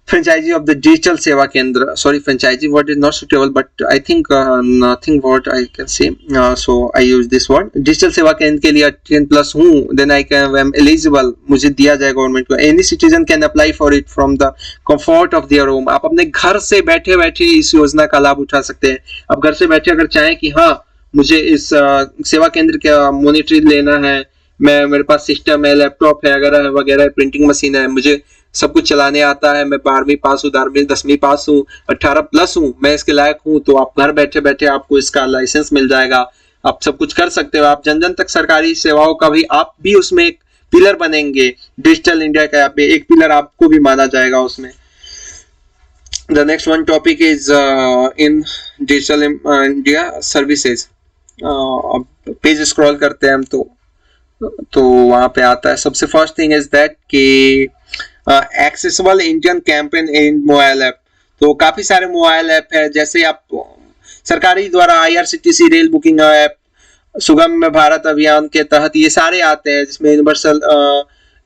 franchisee of the digital seva kendra. Sorry, franchisee word is not suitable, but I think nothing what I can say, so I use this word. digital seva kendra के लिए 18+ हूँ, then I am eligible, मुझे दिया जाए government को। any citizen can apply for it from the comfort of their home। आप अपने घर से बैठे बैठे इस योजना का लाभ उठा सकते हैं। आप घर से बैठे अगर चाहें कि हाँ मुझे इस सेवा केंद्र का मॉनिटरिंग लेना है, मेरे पास सिस्टम है, लैपटॉप है वगैरह, प्रिंटिंग मशीन है, मुझे सब कुछ चलाने आता है, मैं 12वीं पास हूँ, 10वीं पास हूँ, 18+ हूँ, मैं इसके लायक हूँ, तो आप घर बैठे बैठे आपको इसका लाइसेंस मिल जाएगा, आप सब कुछ कर सकते हो। आप जन जन तक सरकारी सेवाओं का भी आप भी उसमें एक पिलर बनेंगे, डिजिटल इंडिया का एक पिलर आपको भी माना जाएगा उसमें। The next one topic is in digital India services. Page scroll करते हैं हम तो वहां पे आता है, सबसे फर्स्ट थिंग इज दैट कि accessible Indian campaign in mobile app. तो काफी सारे मोबाइल ऐप है, जैसे आप सरकारी द्वारा IRCTC rail booking app, Sugamya Bharat Abhiyan के तहत ये सारे आते हैं, जिसमें universal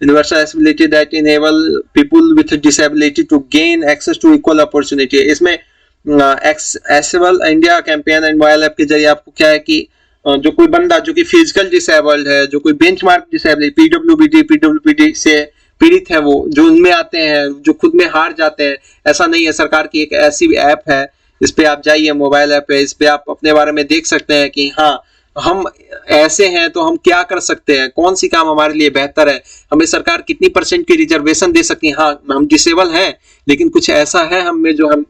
accessibility that enable people with disability to gain access to equal opportunity. इसमें accessible India campaign and mobile app के जरिए आपको क्या है कि जो कोई बंदा जो कि फिजिकल डिसेबल्ड है, जो कोई बेंचमार्क डिसेबिलिटी PWBD से पीड़ित है, वो जो उनमें आते हैं, जो खुद में हार जाते हैं, ऐसा नहीं है। सरकार की एक ऐसी ऐप है, इस पे आप जाइए, मोबाइल ऐप है, इस पे आप अपने बारे में देख सकते हैं कि हाँ हम ऐसे हैं तो हम क्या कर सकते हैं, कौन सी काम हमारे लिए बेहतर है, हमें सरकार कितनी % की रिजर्वेशन दे सकती है। हाँ हम डिसेबल हैं लेकिन कुछ ऐसा है हम में जो हम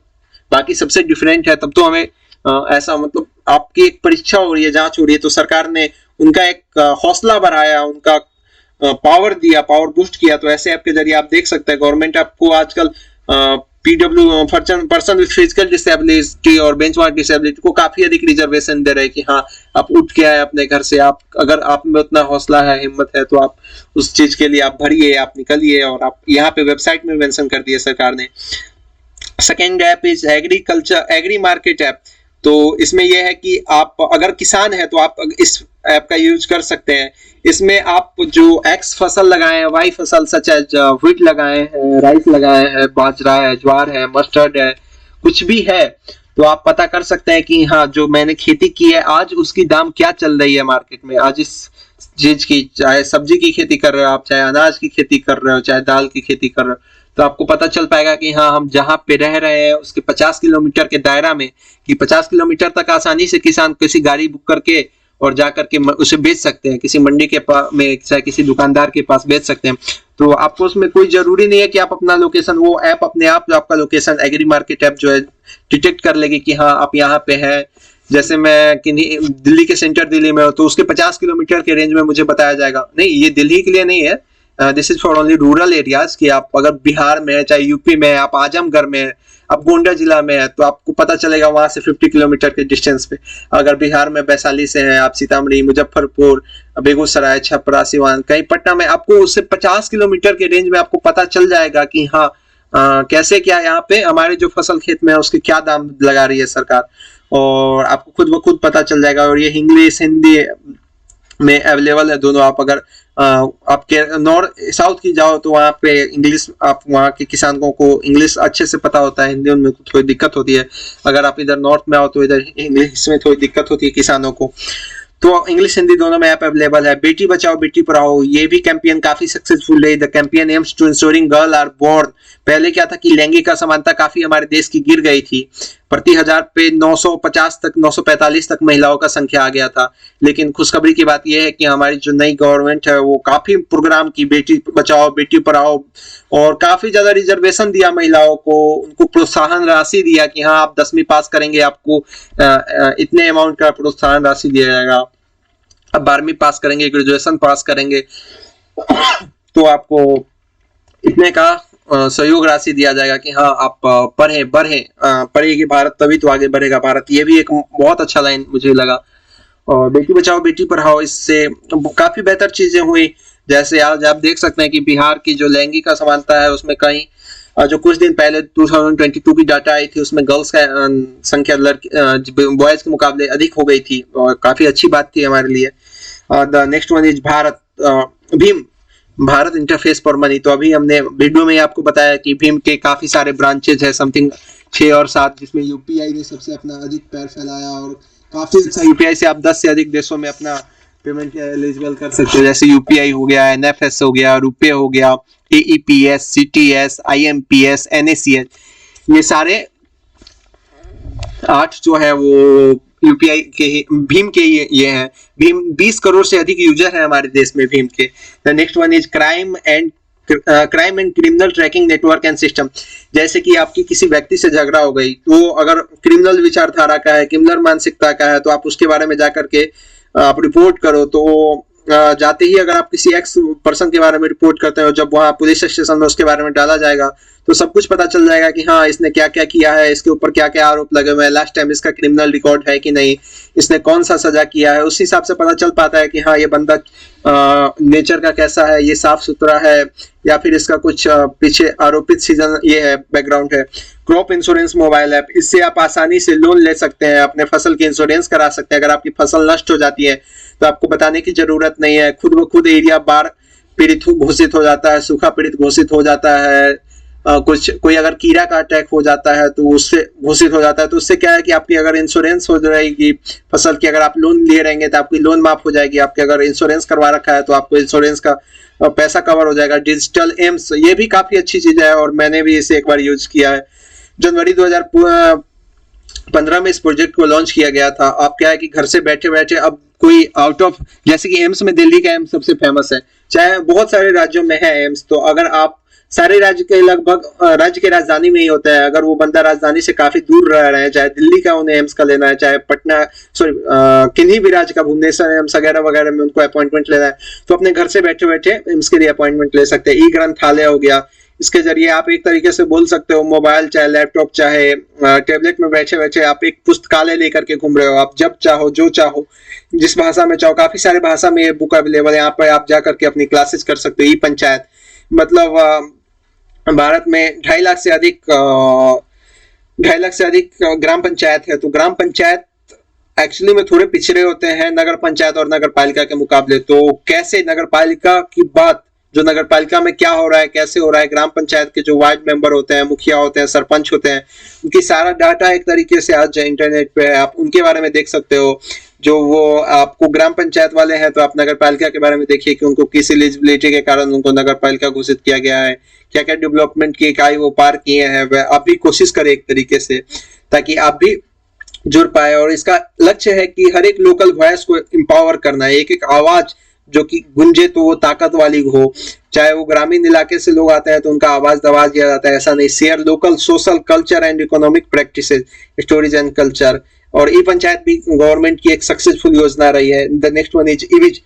बाकी सबसे डिफरेंट है, तब तो हमें ऐसा मतलब आपकी एक परीक्षा हो रही है, जांच हो रही है, तो सरकार ने उनका एक हौसला बढ़ाया, उनका पावर दिया, पावर बूस्ट किया। तो ऐसे ऐप के जरिए आप देख सकते हैं गवर्नमेंट आपको आजकल पर्सन विथ फिजिकल डिसेबिलिटी और बेंचमार्क डिसेबिलिटी को काफी अधिक रिजर्वेशन दे रहे हैं कि हाँ आप उठ के आए अपने घर से, आप अगर आप में उतना हौसला है, हिम्मत है, तो आप उस चीज के लिए आप भरिए, आप निकलिए, और आप यहाँ पे वेबसाइट में मेंशन कर दिया सरकार ने। Second app is agri market app. तो इसमें यह है कि आप अगर किसान है तो आप इस ऐप का यूज कर सकते हैं। इसमें आप जो X फसल लगाए हैं, Y फसल सच एज व्हीट लगाए हैं, राइस लगाए हैं, बाजरा है, ज्वार है, मस्टर्ड है, कुछ भी है, तो आप पता कर सकते हैं कि हाँ जो मैंने खेती की है आज उसकी दाम क्या चल रही है मार्केट में। आज इस चीज की, चाहे सब्जी की खेती कर रहे हो आप, चाहे अनाज की खेती कर रहे हो, चाहे दाल की खेती कर रहे हो, तो आपको पता चल पाएगा कि हाँ हम जहाँ पे रह रहे हैं उसके 50 किलोमीटर के दायरा में, कि 50 किलोमीटर तक आसानी से किसान किसी गाड़ी बुक करके और जा करके उसे बेच सकते हैं, किसी मंडी के पास में, चाहे किसी दुकानदार के पास बेच सकते हैं। तो आपको उसमें कोई जरूरी नहीं है कि आप अपना लोकेशन, वो ऐप अपने आप जो आपका लोकेशन एग्री मार्केट ऐप जो है डिटेक्ट कर लेगी कि हाँ आप यहाँ पे है। जैसे मैं दिल्ली के सेंटर दिल्ली में हो तो उसके 50 किलोमीटर के रेंज में मुझे बताया जाएगा। नहीं, ये दिल्ली के लिए नहीं है, this is for only rural areas, कि आप अगर बिहार में है, चाहे यूपी में है, आप आजमगढ़ में है, आप गोंडा जिला में है, तो आपको पता चलेगा वहां से 50 किलोमीटर के डिस्टेंस पे। अगर बिहार में वैशाली से है, आप सीतामढ़ी, मुजफ्फरपुर, बेगूसराय, छपरा, सिवान, कहीं पटना में, आपको उससे 50 किलोमीटर के रेंज में आपको पता चल जाएगा कि हाँ कैसे क्या यहाँ पे हमारे जो फसल खेत में है उसके क्या दाम लगा रही है सरकार, और आपको खुद ब खुद पता चल जाएगा। और ये इंग्लिश हिंदी में अवेलेबल है दोनों। आप अगर आपके नॉर्थ साउथ की जाओ तो वहाँ पे इंग्लिश, आप वहाँ के किसानों को इंग्लिश अच्छे से पता होता है, हिंदी उनमें थोड़ी दिक्कत होती है। अगर आप इधर नॉर्थ में आओ तो इधर इंग्लिश में थोड़ी दिक्कत होती है किसानों को। तो इंग्लिश हिंदी दोनों में ऐप अवेलेबल है। बेटी बचाओ बेटी पढ़ाओ, ये भी कैंपेन काफी सक्सेसफुल है। The campaign aims to insuring girl are born. पहले क्या था कि लैंगिक असमानता काफी हमारे देश की गिर गई थी, प्रति हजार पे 950 तक 945 तक महिलाओं का संख्या आ गया था। लेकिन खुशखबरी की बात यह है कि हमारी जो नई गवर्नमेंट है वो काफी प्रोग्राम की, बेटी बचाओ बेटी पढ़ाओ, और काफी ज्यादा रिजर्वेशन दिया महिलाओं को, उनको प्रोत्साहन राशि दिया कि हाँ आप 10वीं पास करेंगे आपको इतने अमाउंट का प्रोत्साहन राशि दिया जाएगा, अब 12वीं पास करेंगे, ग्रेजुएशन पास करेंगे तो आपको इतने का सहयोग राशि दिया जाएगा कि हाँ आप पढ़ेगी भारत तभी तो आगे बढ़ेगा भारत। ये भी एक बहुत अच्छा लाइन मुझे लगा। और बेटी बचाओ बेटी पढ़ाओ, इससे काफी बेहतर चीजें हुई। जैसे आज आप देख सकते हैं कि बिहार की जो लैंगिक असमानता है उसमें कहीं जो कुछ दिन पहले 2022 की डाटा आई थी उसमें गर्ल्स का संख्या बॉयज के मुकाबले अधिक हो गई थी, और काफी अच्छी बात थी हमारे लिए। The next one is Bharat Bhim, Bharat interface for money. तो अभी हमने वीडियो में आपको बताया कि भीम के काफी सारे ब्रांचेज है, समथिंग 6 और 7, जिसमें यूपीआई ने सबसे अपना अधिक पैर फैलाया, और काफी अच्छा यूपीआई से आप 10 से अधिक देशों में अपना पेमेंट एलिजिबल कर सकते हो। जैसे यूपीआई हो गया, एनएफएस हो गया, रुपए हो गया, एईपीएस, सीटीएस, आईएमपीएस, एनएसीएच, ये सारे 8 जो है वो यूपीआई के भीम के ये हैं। भीम 20 करोड़ से अधिक यूजर है हमारे देश में भीम के। The next one is crime and criminal tracking network and system. जैसे कि आपकी किसी व्यक्ति से झगड़ा हो गई, तो अगर क्रिमिनल विचारधारा का है, क्रिमिनल मानसिकता का है, तो आप उसके बारे में जाकर के आप रिपोर्ट करो। तो जाते ही अगर आप किसी एक्स पर्सन के बारे में रिपोर्ट करते हो, जब वहाँ पुलिस स्टेशन में उसके बारे में डाला जाएगा तो सब कुछ पता चल जाएगा कि हाँ इसने क्या क्या किया है, इसके ऊपर क्या क्या आरोप लगे हुए हैं, लास्ट टाइम इसका क्रिमिनल रिकॉर्ड है कि नहीं, इसने कौन सा सजा किया है। उस हिसाब से पता चल पाता है कि हाँ ये बंदा नेचर का कैसा है, ये साफ सुथरा है, या फिर इसका कुछ पीछे आरोपित सीजन ये है, बैकग्राउंड है। क्रॉप इंश्योरेंस मोबाइल ऐप, इससे आप आसानी से लोन ले सकते हैं, अपने फसल की इंश्योरेंस करा सकते हैं। अगर आपकी फसल नष्ट हो जाती है तो आपको बताने की जरूरत नहीं है, खुद ब खुद एरिया बाढ़ पीड़ित घोषित हो जाता है, सूखा पीड़ित घोषित हो जाता है। कोई अगर कीड़ा का अटैक हो जाता है तो उससे घोषित हो जाता है। तो उससे क्या है कि आपकी अगर इंश्योरेंस हो जाएगी फसल की, अगर आप लोन लिए रहेंगे तो आपकी लोन माफ हो जाएगी। आपके अगर इंश्योरेंस करवा रखा है तो आपको इंश्योरेंस का पैसा कवर हो जाएगा। डिजिटल एम्स, ये भी काफी अच्छी चीज है और मैंने भी इसे एक बार यूज किया है। जनवरी 2015 में इस प्रोजेक्ट को लॉन्च किया गया था। अब क्या है कि घर से बैठे बैठे अब कोई आउट ऑफ, जैसे कि एम्स में दिल्ली का एम्स सबसे फेमस है, चाहे बहुत सारे राज्यों में है एम्स, तो अगर आप सारे राज्य के लगभग राज्य के राजधानी में ही होता है, अगर वो बंदा राजधानी से काफी दूर रह रहे हैं, चाहे दिल्ली का उन्हें एम्स का लेना है, चाहे पटना किन्हीं भी राज्य का भुवनेश्वर एम्स वगैरह वगैरह में उनको अपॉइंटमेंट लेना है, तो अपने घर से बैठे बैठे एम्स के लिए अपॉइंटमेंट ले सकते हैं। ई ग्रंथालय हो गया, इसके जरिए आप एक तरीके से बोल सकते हो मोबाइल चाहे लैपटॉप चाहे टैबलेट में बैठे बैठे आप एक पुस्तकालय लेकर के घूम रहे हो। आप जब चाहो जो चाहो जिस भाषा में चाहो, काफी सारे भाषा में ये बुक अवेलेबल है, यहाँ पर आप जाकर के अपनी क्लासेस कर सकते हो। ई पंचायत, मतलब भारत में 2.5 लाख से अधिक ग्राम पंचायत है। तो ग्राम पंचायत एक्चुअली में थोड़े पिछड़े होते हैं नगर पंचायत और नगर पालिका के मुकाबले। तो कैसे नगर पालिका की बात, जो नगर पालिका में क्या हो रहा है, कैसे हो रहा है, ग्राम पंचायत के जो वार्ड मेंबर होते हैं, मुखिया होते हैं, सरपंच होते हैं, उनकी सारा डाटा एक तरीके से आज इंटरनेट पे है, आप उनके बारे में देख सकते हो। जो वो आपको ग्राम पंचायत वाले हैं तो आप नगर पालिका के बारे में देखिए कि उनको किस एलिजिबिलिटी के कारण उनको नगर पालिका घोषित किया गया है, क्या क्या डेवलपमेंट की इकाई वो पार किए हैं। वह आप भी कोशिश करें एक तरीके से, ताकि आप भी जुड़ पाए। और इसका लक्ष्य है कि हर एक लोकल वॉइस को एम्पावर करना है, एक एक आवाज जो कि गुंजे तो वो ताकत वाली हो। चाहे वो ग्रामीण इलाके से लोग आते हैं तो उनका आवाज दबा दिया जाता है, ऐसा नहीं। Share local social culture and economic practices, stories and culture. और ई पंचायत भी गवर्नमेंट की एक सक्सेसफुल योजना रही है। द नेक्स्ट वन इज ईविज।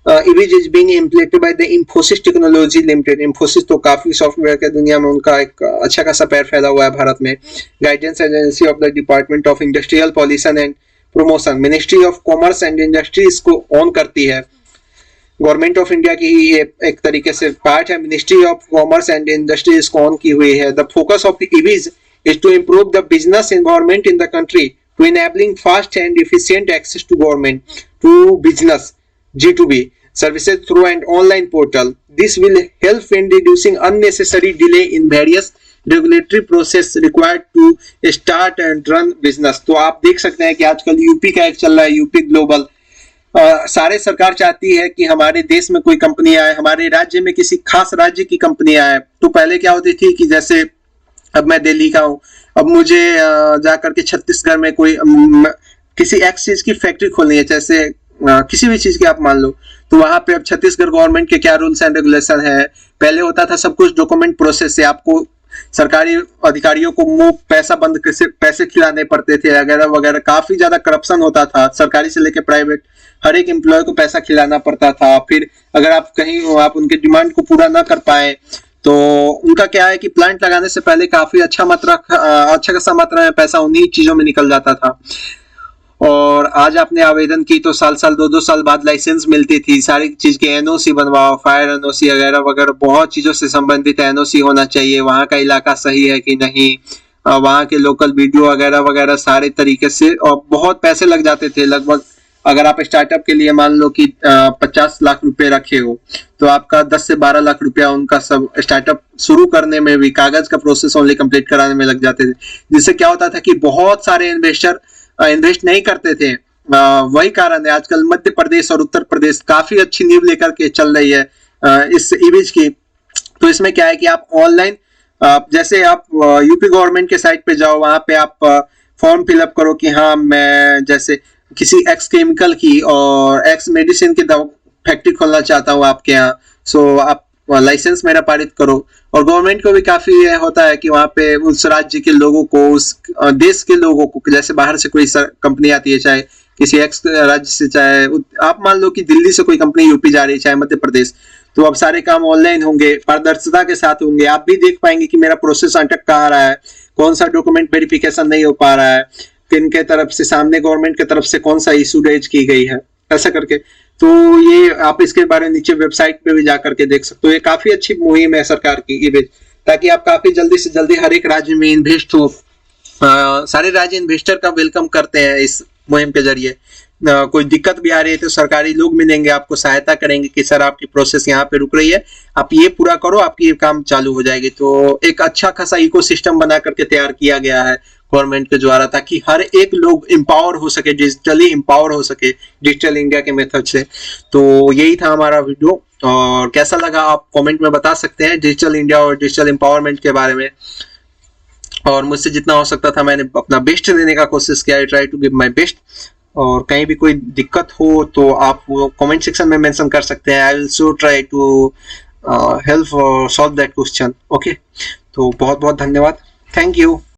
ईविज is being implemented by the Infosys technology limited. Infosys तो काफी सॉफ्टवेयर के दुनिया में उनका एक अच्छा खासा पैर फैला हुआ है भारत में। Guidance agency of the department of industrial pollution and promotion, ministry of commerce and industry इसको ऑन करती है। गवर्नमेंट ऑफ इंडिया की ये एक तरीके से पार्ट है। Ministry of commerce and industry इसको ऑन की हुई है। The focus of EVs is to improve the business environment in the country, to enabling fast and efficient access to government, to business, G2B, services through an online portal. This will help in reducing unnecessary delay in various regulatory process required to start and run business. तो आप देख सकते हैं कि आजकल UP का एक चल रहा है, यूपी ग्लोबल। सारे सरकार चाहती है कि हमारे देश में कोई कंपनी आए, हमारे राज्य में किसी खास राज्य की कंपनी आए। तो पहले क्या होती थी कि जैसे अब मैं दिल्ली का हूँ, अब मुझे जाकर के छत्तीसगढ़ में कोई किसी एक चीज की फैक्ट्री खोलनी है, जैसे किसी भी चीज की आप मान लो, तो वहां पे अब छत्तीसगढ़ गवर्नमेंट के क्या रूल्स एंड रेगुलेशन है। पहले होता था सब कुछ डॉक्यूमेंट प्रोसेस से, आपको सरकारी अधिकारियों को मुंह पैसा बंद से पैसे खिलाने पड़ते थे वगैरह वगैरह, काफी ज्यादा करप्शन होता था। सरकारी से लेकर प्राइवेट हर एक एम्प्लॉय को पैसा खिलाना पड़ता था। फिर अगर आप कहीं आप उनके डिमांड को पूरा ना कर पाए तो उनका क्या है कि प्लांट लगाने से पहले काफी अच्छा खासा मात्रा में पैसा उन्हीं चीजों में निकल जाता था। और आज आपने आवेदन की तो साल 2-2 साल बाद लाइसेंस मिलती थी। सारी चीज के एनओसी बनवाओ, फायर एनओसी वगैरह वगैरह, बहुत चीजों से संबंधित एनओसी होना चाहिए। वहां का इलाका सही है कि नहीं, वहां के लोकल वीडियो वगैरह वगैरह सारे तरीके से, और बहुत पैसे लग जाते थे। लगभग अगर आप स्टार्टअप के लिए मान लो कि 50 लाख रुपए रखे हो तो आपका 10 से 12 लाख रुपया उनका सब स्टार्टअप शुरू करने में भी, कागज का प्रोसेस ओनली कंप्लीट कराने में लग जाते थे। जिससे क्या होता था कि बहुत सारे इन्वेस्टर इन्वेस्ट नहीं करते थे। वही कारण है आजकल मध्य प्रदेश और उत्तर प्रदेश काफी अच्छी नींव लेकर के चल रही है इस ईवीज की। तो इसमें क्या है कि आप ऑनलाइन, जैसे आप यूपी गवर्नमेंट के साइट पे जाओ, वहां पे आप फॉर्म फिलअप करो कि हाँ मैं जैसे किसी एक्स केमिकल की और एक्स मेडिसिन की फैक्ट्री खोलना चाहता हूँ आपके यहाँ, सो आप लाइसेंस मेरा पारित करो। और गवर्नमेंट को भी काफी होता है कि वहां पे उस राज्य के लोगों को, उस देश के लोगों को, जैसे बाहर से कोई कंपनी आती है, चाहे किसी एक्स राज्य से, चाहे आप मान लो कि दिल्ली से कोई कंपनी यूपी जा रही है, चाहे मध्य प्रदेश, तो अब सारे काम ऑनलाइन होंगे, पारदर्शिता के साथ होंगे। आप भी देख पाएंगे कि मेरा प्रोसेस अटक कहाँ रहा है, कौन सा डॉक्यूमेंट वेरिफिकेशन नहीं हो पा रहा है, किन के तरफ से, सामने गवर्नमेंट की तरफ से कौन सा इशू रेज की गई है, ऐसा करके। तो ये आप इसके बारे में नीचे वेबसाइट पे भी जाकर के देख सकते हो। ये काफी अच्छी मुहिम है सरकार की, ताकि आप काफी जल्दी से जल्दी हर एक राज्य में इन्वेस्ट हो। सारे राज्य इन्वेस्टर का वेलकम करते हैं इस मुहिम के जरिए। कोई दिक्कत भी आ रही है तो सरकारी लोग मिलेंगे, आपको सहायता करेंगे कि सर आपकी प्रोसेस यहाँ पे रुक रही है, आप ये पूरा करो, आपकी ये काम चालू हो जाएगी। तो एक अच्छा खासा इकोसिस्टम बना करके तैयार किया गया है गवर्नमेंट के द्वारा, ताकि हर एक लोग एम्पावर हो सके, डिजिटली एम्पावर हो सके डिजिटल इंडिया के मेथड से। तो यही था हमारा वीडियो, और कैसा लगा आप कमेंट में बता सकते हैं डिजिटल इंडिया और डिजिटल एम्पावरमेंट के बारे में। और मुझसे जितना हो सकता था मैंने अपना बेस्ट देने का कोशिश किया, I try to give my best. और कहीं भी कोई दिक्कत हो तो आप वो कमेंट सेक्शन में मेंशन कर सकते हैं। I will so try to help solve that question. Okay, तो बहुत बहुत धन्यवाद, थैंक यू।